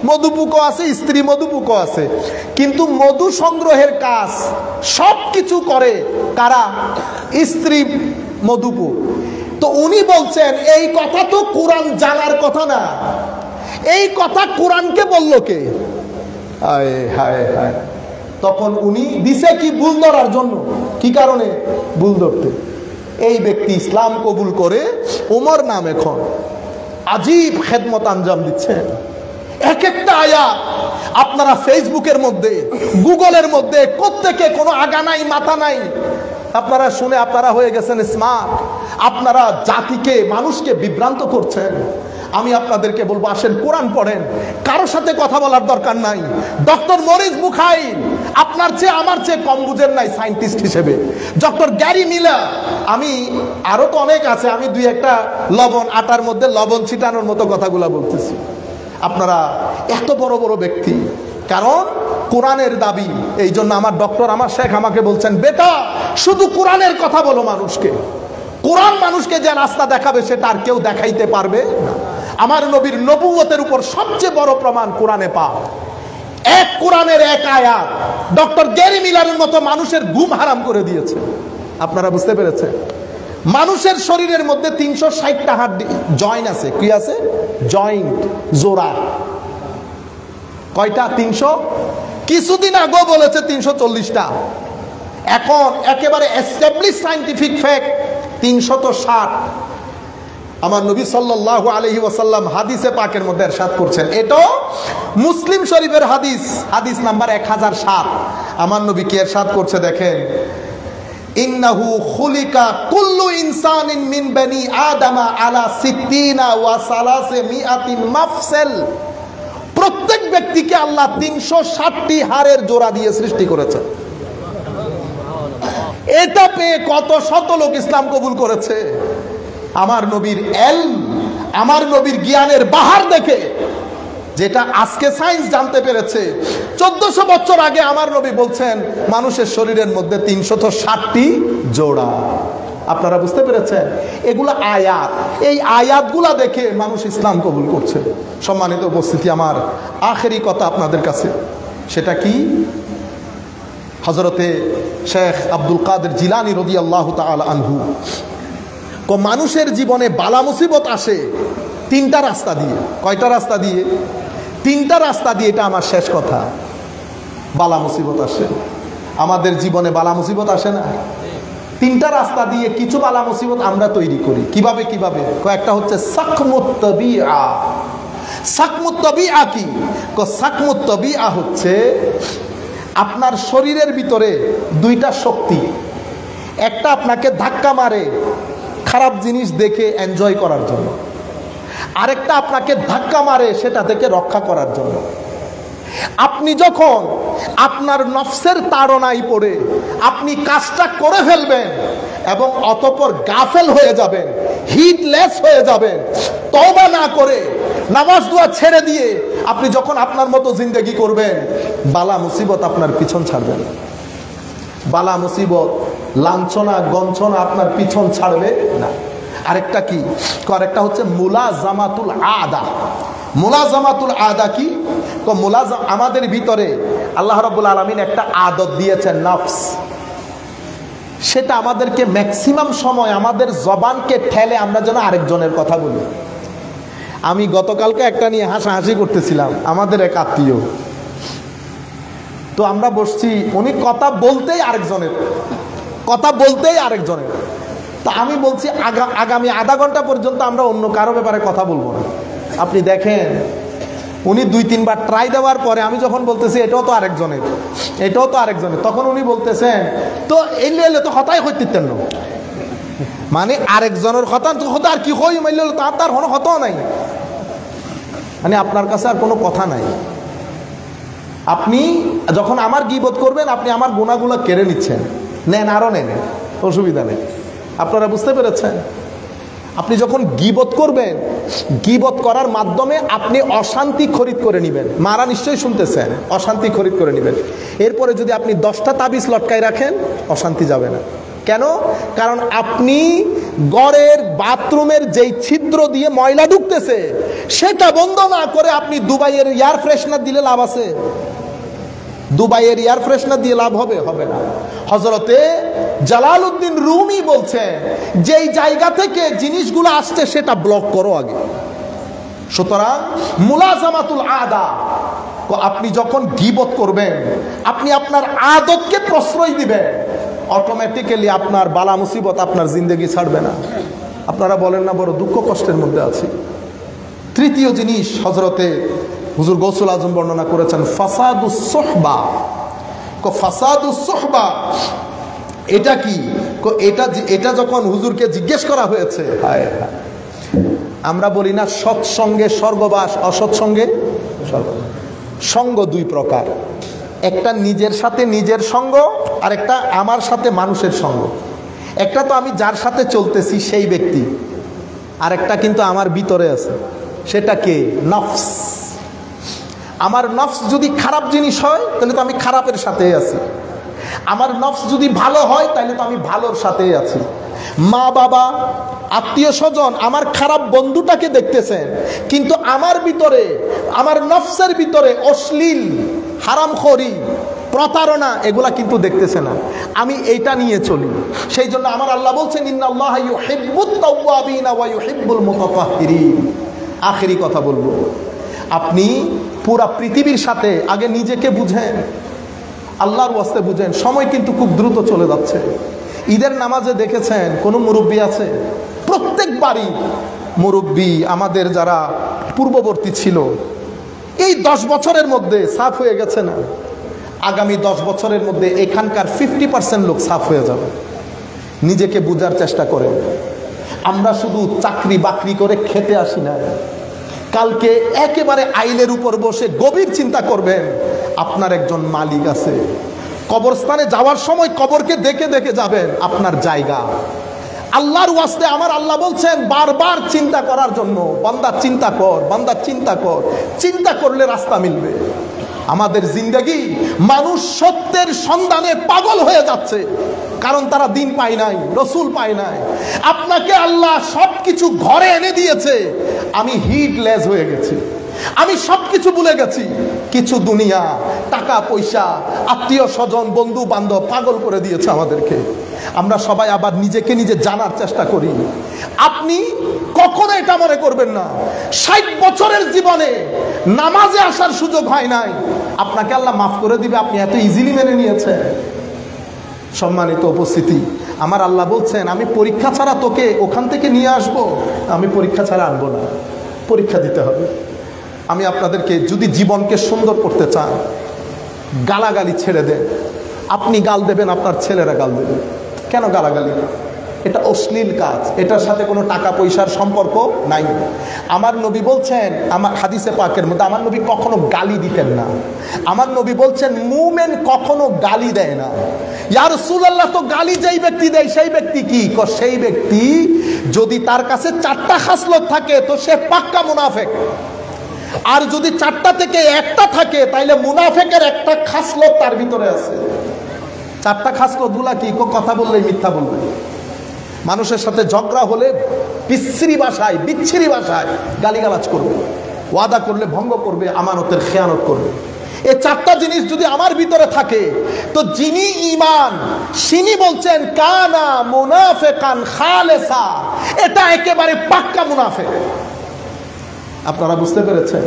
মধুপুকও আছে, স্ত্রী মধুপুকও আছে। কিন্তু মধু সংগ্রহের কাজ সব কিছু করে কারা? স্ত্রী মধুপুক। তো উনি বলছেন এই কথা তো কোরআন জানার কথা না, এই কথা কোরআনকে বলল কে? হায় হায় হায়। তখন উনি দিছে কি? ভুল ধরার জন্য। কি কারণে ভুল ধরতে? এই ব্যক্তি ইসলাম কবুল করে ওমর নাম এখন আজীব খেদমত আঞ্জাম দিচ্ছেন। এক একটা আয়াত আপনারা ফেসবুকের মধ্যে, গুগলের মধ্যে, কোত্থেকে কোনো আগা নাই মাথা নাই, আপনারা শুনে আপনারা হয়ে গেছেন স্মার্ট। আপনারা জাতিকে, মানুষকে বিভ্রান্ত করছেন। আমি আপনাদেরকে বলবো, আসেন কোরআন পড়েন, কারো সাথে কথা বলার দরকার নাই। ডক্টর মরিস বুখাইল আপনার চেয়ে আমার চেয়ে কম বুঝেন নাই সায়েন্টিস্ট হিসেবে। ডক্টর গ্যারি মিলার, আমি আরো তো অনেক আছে, আমি 2-1টা লবণ, আটার মধ্যে লবণ ছিটানোর মতো কথাগুলো বলতেছি। আপনারা এত বড় বড় ব্যক্তি, কারণ কোরআনের দাবি। এই জন্য আমার ডক্টর, আমার শেখ আমাকে বলছেন, বেটা শুধু কোরআনের কথা বলো মানুষকে। কোরআন মানুষকে যে রাস্তা দেখাবে সেটা আর কেউ দেখাইতে পারবে না। আমার নবীর নবুয়তের উপর সবচেয়ে বড় প্রমাণ কোরআনে পাও। এক কোরআনের এক আয়াত ডক্টর গ্যারি মিলারের মতো মানুষের ঘুম হারাম করে দিয়েছে। আপনারা বুঝতে পেরেছেন? মানুষের শরীরের মধ্যে 360টা হাড় জয়েন্ট আছে। কি আছে? জয়েন্ট, জোড়া। কয়টা? 300। কিছুদিন আগেও বলেছে 340টা। এখন একেবারে এস্টাবলিশ সায়েন্টিফিক ফ্যাক্ট 360। আমার নবী সাল্লাল্লাহু আলাইহি ওয়াসাল্লাম হাদিসে পাকের মধ্যে ইরশাদ করছেন, এটা মুসলিম শরীফের হাদিস, হাদিস নাম্বার 1007। আমার নবী কি ইরশাদ করছে দেখেন, ইন্নাহু খুলিকা কুল্লু ইনসানিন মিন বানি আদামা আলা সিত্তিনা ওয়া সালাসিমিআতিন মাফসাল। প্রত্যেক ব্যক্তিকে আল্লাহ 360টি হাড়ের জোড়া দিয়ে সৃষ্টি করেছে। এটা পেয়ে কত শত লোক ইসলাম কবুল করেছে। আমার নবীর ইলম, আমার নবীর জ্ঞানের বাহার দেখে, যেটা আজকে সায়েন্স জানতে পেরেছে, 1400 বছর আগে আমার নবী বলছেন মানুষের শরীরের মধ্যে 360টি জোড়া। আপনারা বুঝতে পেরেছেন? এগুলো আয়াত, এই আয়াতগুলা দেখে মানুষ ইসলাম কবুল করছে। সম্মানিত উপস্থিতি, আমার আখেরি কথা আপনাদের কাছে, সেটা কি? হযরতে শেখ আব্দুল কাদের জিলানী রাদিয়াল্লাহু তাআলা আনহু, মানুষের জীবনে বালা মুসিবত আসে 3টা রাস্তা দিয়ে। কয়টা রাস্তা দিয়ে? 3টা রাস্তা দিয়ে। এটা আমার শেষ কথা। বালা মুসিবত আসে আমাদের জীবনে, বালা মুসিবত আসে না? 3টা রাস্তা দিয়ে কিছু বালা মুসিবত আমরা তৈরি করি। কিভাবে? কয়েকটা হচ্ছে সাকমুত তাবিআ। সাকমুত তাবিআ কি? সাকমুত তাবিআ হচ্ছে আপনার শরীরের ভিতরে 2টা শক্তি। একটা আপনাকে ধাক্কা মারে খারাপ জিনিস দেখে এনজয় করার জন্য, আরেকটা আপনাকে ধাক্কা মারে সেটা থেকে রক্ষা করার জন্য। আপনি যখন আপনার নফসের তাড়নায় পড়ে আপনি কাজটা করে ফেলবেন এবং অতঃপর গাফেল হয়ে যাবেন, হিটলেস হয়ে যাবেন, তওবা না করে নামাজ দোয়া ছেড়ে দিয়ে আপনি যখন আপনার মতো জিন্দেগি করবেন, বালা মুসিবত আপনার পিছন ছাড়বে না। বালা মুসিবত, লাঞ্ছনা গঞ্ছনা আপনার পিছন ছাড়বে না। আরেকটা কি? আরেকটা হচ্ছে মুলাজামাতুল আদা। মুলাজামাতুল আদা কি? আমাদের ভিতরে আল্লাহ রাব্বুল আলামিন একটা আদত দিয়েছেন, নফস। সেটা আমাদেরকে ম্যাক্সিমাম সময় আমাদের জবানকে ঠেলে আমরা যেন আরেকজনের কথা বলি। আমি গতকালকে একটা নিয়ে হাসাহাসি করতেছিলাম, আমাদের এক আত্মীয়। তো আমরা বসছি, উনি কথা বলতেই আরেকজনের। তা আমি বলছি আগামী আধা ঘন্টা পর্যন্ত আমরা অন্য কারো ব্যাপারে কথা বলবো না। আপনি দেখেন, উনি 2-3 বার ট্রাই দেওয়ার পরে আমি যখন বলতেছি এটাও তো আরেকজনের, তখন উনি বলতেছেন তো এই লেলে তো হতাই হইতেন না, মানে আরেকজনের কথা আর কি হই মাইল তার কোনো হতাও নাই, মানে আপনার কাছে আর কোনো কথা নাই। আপনি যখন আমার গীবত করবেন, আপনি আমার গুনাহগুলো কেড়ে নিচ্ছেন। নেন, আরো নেন, অসুবিধা নেই। আপনারা বুঝতে পেরেছেন? আপনি যখন গীবত করবেন, গীবত করার মাধ্যমে আপনি অশান্তি খরিদ করে নেবেন। মারা নিশ্চয়ই শুনতেছেন, অশান্তি খরিদ করে নেবেন। এরপরে যদি আপনি 10টা তাবিজ লটকায় রাখেন, অশান্তি যাবে না। কেন? কারণ আপনি ঘরের বাথরুমের যেই ছিদ্র দিয়ে ময়লা ঢুকতেছে সেটা বন্ধ না করে আপনি দুবাইয়ের এয়ার ফ্রেশনার দিলে লাভ আছে? দুবাইয়ের এয়ার ফ্রেশনার দিয়ে লাভ হবে? হবে না। হযরতে জালালউদ্দিন রুমি বলছেন, যেই জায়গা থেকে জিনিসগুলো আসছে সেটা ব্লক করো আগে। সুতরাং মুলাজামাতুল আদা, আপনি যখন গীবত করবেন, আপনি আপনার আদতকে প্রশ্রয় দিবেন, অটোমেটিক্যালি আপনার বালা মুসিবত আপনার জিন্দেগি ছাড়বে না। আপনারা বলেন না বড় দুঃখ কষ্টের মধ্যে আছি। তৃতীয় জিনিস হযরতে হুজুর গৌসুল আজম বর্ণনা করেছেন, ফাসাদুস সুহবা। ফাসাদুস সুহবা এটা কি? এটা যখন হুজুরকে জিজ্ঞেস করা হয়েছে, আমরা বলি না সৎসঙ্গে স্বর্গবাস, অসৎসঙ্গে স্বর্গবাস। সঙ্গ 2 প্রকার, একটা নিজের সাথে নিজের সঙ্গ, আর একটা আমার সাথে মানুষের সঙ্গ। একটা তো আমি যার সাথে চলতেছি সেই ব্যক্তি, আর একটা কিন্তু আমার ভিতরে আছে, সেটা কে? নফস। আমার নফস যদি খারাপ জিনিস হয় তাহলে তো আমি খারাপের সাথে আছি, আমার নফস যদি ভালো হয় তাহলে তো আমি ভালোর সাথেই আছি। মা বাবা আত্মীয় স্বজন আমার খারাপ বন্ধুটাকে দেখতেছেন, কিন্তু আমার ভিতরে, আমার নফসের ভিতরে অশ্লীল, হারামখোরি, প্রতারণা এগুলা কিন্তু দেখতেছে না। আমি এইটা নিয়ে চলি। সেই জন্য আমার আল্লাহ বলছেন, ইন্নাল্লাহা ইউহিব্বুত তাওয়াবিনা ওয়া ইউহিব্বুল মুতাতাহহিরিন। আখেরি কথা বলবো, আপনি পুরা পৃথিবীর সাথে আগে নিজেকে বুঝেন, আল্লাহর ওয়াস্তে বুঝেন। সময় কিন্তু খুব দ্রুত চলে যাচ্ছে। ঈদের নামাজে দেখেছেন কোনো মুরব্বী আছে? প্রত্যেক বাড়ি মুরব্বী আমাদের যারা পূর্ববর্তী ছিল, এই 10 বছরের মধ্যে সাফ হয়ে গেছে না? আগামী 10 বছরের মধ্যে এখানকার 50% লোক সাফ হয়ে যাবে। নিজেকে বুঝার চেষ্টা করেন। আমরা শুধু চাকরি বাকরি করে খেতে আসি না, কালকে একেবারে আইলের উপর বসে গভীর চিন্তা করবেন আপনার একজন মালিক আছে। কবরস্থানে যাওয়ার সময় কবরকে দেখে দেখে যাবেন আপনার জায়গা। আল্লাহর ওয়াস্তে আমার আল্লাহ বলছেন বারবার চিন্তা করার জন্য, বান্দা চিন্তা কর, বান্দা চিন্তা কর, চিন্তা করলে রাস্তা মিলবে। আমাদের জিন্দেগি মানুষ সত্যের সন্ধানে পাগল হয়ে যাচ্ছে, কারণ তারা দিন পায় নাই, রসুল পায় নাই। আপনাকে আল্লাহ সবকিছু ঘরে এনে দিয়েছে, আমি হিটলেস হয়ে গেছি, আমি সবকিছু ভুলে গেছি। কিছু দুনিয়া, টাকা পয়সা, আত্মীয় স্বজন, বন্ধু বান্ধব পাগল করে দিয়েছে আমাদেরকে। আমরা সবাই আবার নিজেকে নিজে জানার চেষ্টা করি। আপনি কখনো এটা মনে করবেন না 60 বছরের জীবনে নামাজে আসার সুযোগ হয় নাই, আপনাকে আল্লাহ মাফ করে দিবে, আপনি এত ইজিলি মেনে নিয়েছেন। সম্মানিত উপস্থিতি, আমার আল্লাহ বলছেন আমি পরীক্ষা ছাড়া তোকে ওখান থেকে নিয়ে আসব, আমি পরীক্ষা ছাড়া আনবো না, পরীক্ষা দিতে হবে। আমি আপনাদেরকে, যদি জীবনকে সুন্দর করতে চান, গালাগালি ছেড়ে দেন। আপনি গাল দেবেন, আপনার ছেলেরা গাল দেবে। কেন গালাগালি? এটা অশ্লীল কাজ, এটার সাথে কোনো টাকা পয়সার সম্পর্ক নাই। আমার নবী বলছেন, আমার হাদিসে পাকের মধ্যে, আমার নবী কখনো গালি দিতেন না। আমার নবী বলছেন মুমিন কখনো গালি দেয় না। ইয়া রাসূলুল্লাহ, তো গালি যেই ব্যক্তি দেয় সেই ব্যক্তি কি? সেই ব্যক্তি যদি তার কাছে 4টা খাসলত থাকে তো সে পাক্কা মুনাফিক। আর যদি 4টা থেকে একটা থাকে তাইলে মুনাফিকের একটা খাসলত তার ভিতরে আছে। 4টা খাসলত গুলা কি? কথা বললেই মিথ্যা বলবে, মানুষের সাথে ঝগড়া হলে বিচ্ছিরি ভাষায় গালিগালাজ করবে, ওয়াদা করলে ভঙ্গ করবে, আমানতের খেয়ানত করবে। এই 4টা জিনিস যদি আমার ভিতরে থাকে তো যিনি ঈমান, তিনি বলছেন কানা মুনাফিকান খালেসা, এটা একেবারে পাক্কা মুনাফিক। আপনারা বুঝতে পেরেছেন?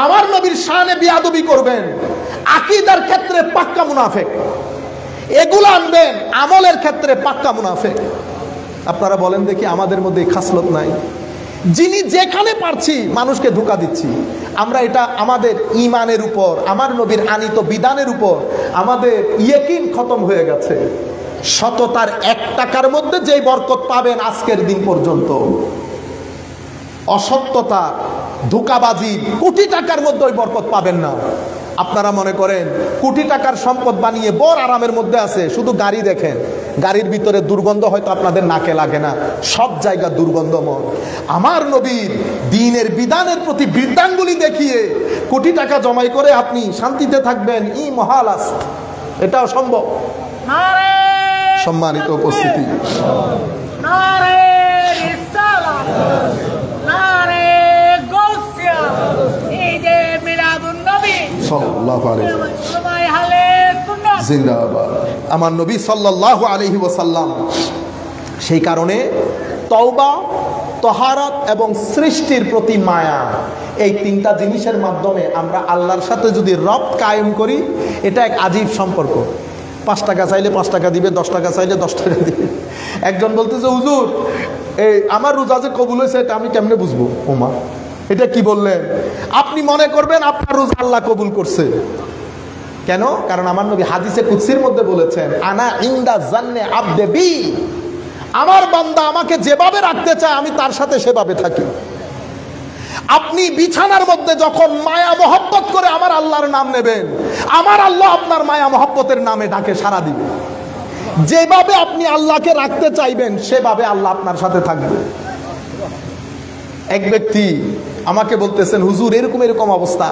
আমার নবীর শানে বিয়াদবি করবেন, আকীদার ক্ষেত্রে পাক্কা মুনাফিক। এগুলো আনবেন, আমলের ক্ষেত্রে পাক্কা মুনাফিক। আপনারা বলেন দেখি, আমাদের মধ্যে খাসলত নাই? যিনি যেখানে পারছি মানুষকে ধোঁকা দিচ্ছি, আমরা এটা আমাদের ঈমানের উপর, আমার নবীর আনিত বিধানের উপর আমাদের ইয়াকিন খতম হয়ে গেছে। সততার 1 টাকার মধ্যে যেই বরকত পাবেন আজকের দিন পর্যন্ত, অসত্যতা, ধোঁকাবাজি, কোটি টাকার মধ্যে ওই বরকত পাবেন না। আপনারা মনে করেন কোটি টাকার সম্পদ বানিয়ে বড় আরামের মধ্যে আছে, শুধু গাড়ি দেখেন, গাড়ির ভিতরে দুর্গন্ধ হয়তো আপনাদের নাকে লাগে না, সব জায়গা দুর্গন্ধময়। আমার নবীর দ্বীনের বিধানের প্রতি বৃদ্ধাঙ্গুলি দেখিয়ে কোটি টাকা জমাই করে আপনি শান্তিতে থাকবেন, ই মহালাস, এটাও সম্ভব। সম্মানিত উপস্থিতি, আমার নবী সাল্লাল্লাহু আলাইহি ওয়াসাল্লাম সেই কারণে তওবা, তাহারাত এবং সৃষ্টির প্রতি মায়া, এই 3টা জিনিসের মাধ্যমে আমরা আল্লাহর সাথে যদি রবত কায়েম করি, এটা এক আজীব সম্পর্ক। 5 টাকা চাইলে 5 টাকা দিবে, 10 টাকা চাইলে 10 টাকা দিবে। একজন বলতেছে হুজুর এই আমার রোজা যে কবুল হয়েছে এটা আমি কেমনে বুঝবো? ওমা, এটা কি বললেন? আপনি মনে করবেন আপনার রোজা আল্লাহ কবুল করছে। কেন? কারণ আমার নবী হাদিসে কুদসির মধ্যে বলেছেন, আনা ইনদা জান্নে আবদে বি, আমার বান্দা আমাকে যেভাবে রাখতে চায় আমি তার সাথে সেভাবে থাকি। আপনি বিছানার মধ্যে যখন মায়া মহব্বত করে আমার আল্লাহর নাম নেবেন, আমার আল্লাহ আপনার মায়া মহব্বতের নামে ডাকে সাড়া দিবে। যেভাবে আপনি আল্লাহকে রাখতে চাইবেন সেভাবে আল্লাহ আপনার সাথে থাকবে। এক ব্যক্তি আমাকে বলতেছেন, হুজুর এরকম এরকম অবস্থা,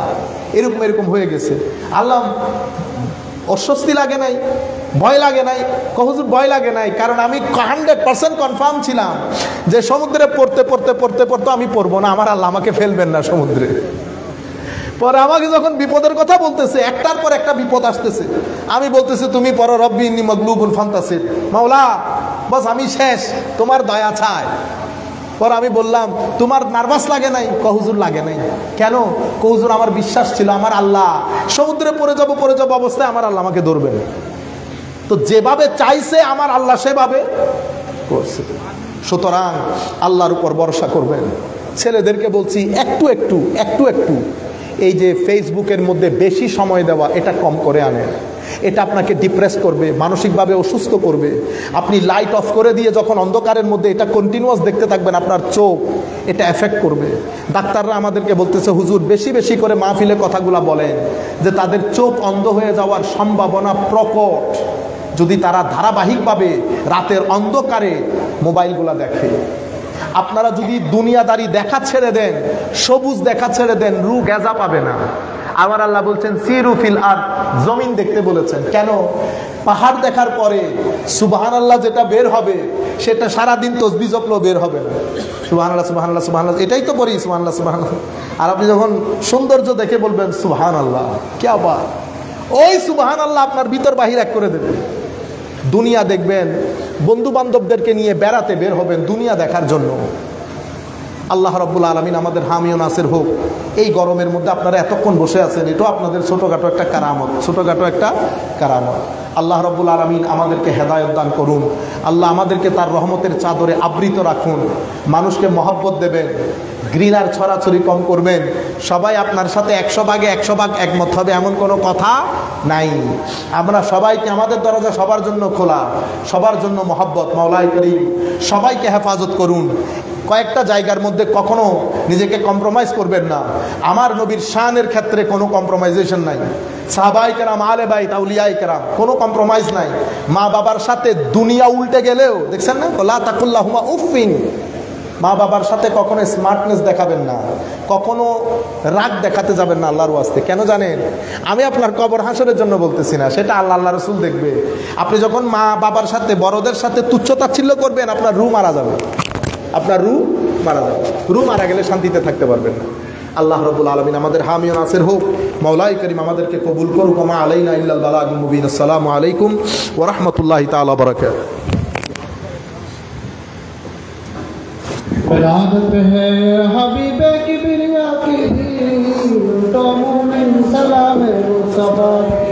এরকম এরকম হয়ে গেছে, আল্লাহ অস্বস্তি লাগে নাই, ভয় লাগে নাই? হুজুর ভয় লাগে নাই, কারণ আমি 100% কনফার্ম ছিলাম যে সমুদ্রে পড়তে পড়তে পড়তে পড়তে আমি পড়বো না, আমার আল্লাহ আমাকে ফেলবেন না সমুদ্রে। পরে আমাকে যখন বিপদের কথা বলতেছে, একটার পর একটা বিপদ আসতেছে, আমি বলতেছি তুমি পড়ো রব্বি ইন্নী মাগলুবুন ফান্তাসির, মাওলা বস আমি শেষ, তোমার দয়া চাই। পর আমি বললাম তোমার নার্ভাস লাগে নাই? হুজুর লাগে নাই। কেন? হুজুর আমার বিশ্বাস ছিল আমার আল্লাহ সমুদ্রে পড়ে যাব অবস্থায় আমার আল্লাহ আমাকে ধরবেন। তো যেভাবে চাইছে আমার আল্লাহ সেভাবে করছে। সুতরাং আল্লাহর উপর ভরসা করবেন। ছেলেদেরকে বলছি একটু একটু এই যে ফেসবুকের মধ্যে বেশি সময় দেওয়া, এটা কম করে আনেন। এটা আপনাকে ডিপ্রেস করবে, মানসিকভাবে অসুস্থ করবে। আপনি লাইট অফ করে দিয়ে যখন অন্ধকারের মধ্যে এটা কন্টিনিউয়াস দেখতে থাকবেন, আপনার চোখ এটা এফেক্ট করবে। ডাক্তাররা আমাদেরকে বলতেছে, হুজুর বেশি বেশি করে মাহফিলে কথাগুলা বলেন যে তাদের চোখ অন্ধ হয়ে যাওয়ার সম্ভাবনা প্রকট যদি তারা ধারাবাহিকভাবে রাতের অন্ধকারে মোবাইলগুলা দেখে। আপনারা যদি দুনিয়াদারি দেখা ছেড়ে দেন, সবুজ দেখা ছেড়ে দেন, রূহ গেজা পাবে না। আমার আল্লাহ বলছেন সিরু ফিল আরদ, জমিন দেখতে বলেছেন। কেন? পাহাড় দেখার পরে সুবহানাল্লাহ যেটা বের হবে সেটা সারাদিন তসবিহ জপলেও বের হবে না। সুবহানাল্লাহ সুবহানাল্লাহ সুবহানাল্লাহ, এটাই তো বলি সুবহানাল্লাহ সুবহানাল্লাহ। আর আপনি যখন সৌন্দর্য দেখে বলবেন সুবহানাল্লাহ, ক্যা বাত, ওই সুবহানাল্লাহ আপনার ভিতর বাহির এক করে দেবে। দুনিয়া দেখবেন, বন্ধু বান্ধবদেরকে নিয়ে বেড়াতে বের হবেন দুনিয়া দেখার জন্য। আল্লাহ রাব্বুল আলামিন আমাদের হামি ও নাসির হোক। এই গরমের মধ্যে আপনারা এতক্ষণ বসে আছেন, এটাও আপনাদের ছোটোখাটো একটা কারামত, ছোটোখাটো একটা কারামত। আল্লাহ রাব্বুল আলামিন আমাদেরকে হেদায়েত দান করুন। আল্লাহ আমাদেরকে তার রহমতের চাদরে আবৃত রাখুন। মানুষকে মহব্বত দেবেন, ঘৃণার ছড়াছড়ি কম করবেন। সবাই আপনার সাথে 100 ভাগে 100 ভাগ একমত হবে এমন কোনো কথা নাই। আমরা সবাইকে, আমাদের দরজা সবার জন্য খোলা, সবার জন্য মহব্বত। মাওলাই করিম সবাইকে হেফাজত করুন। কয়েকটা জায়গার মধ্যে কখনো নিজেকে কম্প্রোমাইজ করবেন না। আমার নবীর শানের ক্ষেত্রে কোনো কম্প্রোমাইজেশন নাই। সাহাবায়ে কেরাম, আলে বাইত, আউলিয়ায়ে কেরাম, কোনো কম্প্রোমাইজ নাই। মা বাবার সাথে দুনিয়া উল্টে গেলেও দেখছেন না, লা তাকুল্লাহুমা উফিন। মা বাবার সাথে কখনো স্মার্টনেস দেখাবেন না, কখনো রাগ দেখাতে যাবেন না আল্লাহর ওয়াস্তে। কেন জানেন? আমি আপনার কবর হাসরের জন্য বলতেছি না, সেটা আল্লাহ রাসূল দেখবে। আপনি যখন মা বাবার সাথে, বড়দের সাথে তুচ্ছতাচ্ছিল্য করবেন, আপনার রূহ মারা যাবে, আপনার রূহ মারা যাবে। রূহ মারা গেলে শান্তিতে থাকতে পারবেন না। আল্লাহ রাব্বুল আলামিন আমাদের হামি ও নাসির হোক। মাওলাই করিম আমাদেরকে কবুল করুক। মা আলাইনা ইল্লাল বালাগুল মুবিন। আসসালামু আলাইকুম ওয়া রাহমাতুল্লাহি তাআলা ওয়া বারাকাতুহু। इबादत है हबीबे की बिरिया की, तो मोमिन सलाम है वो सबाब।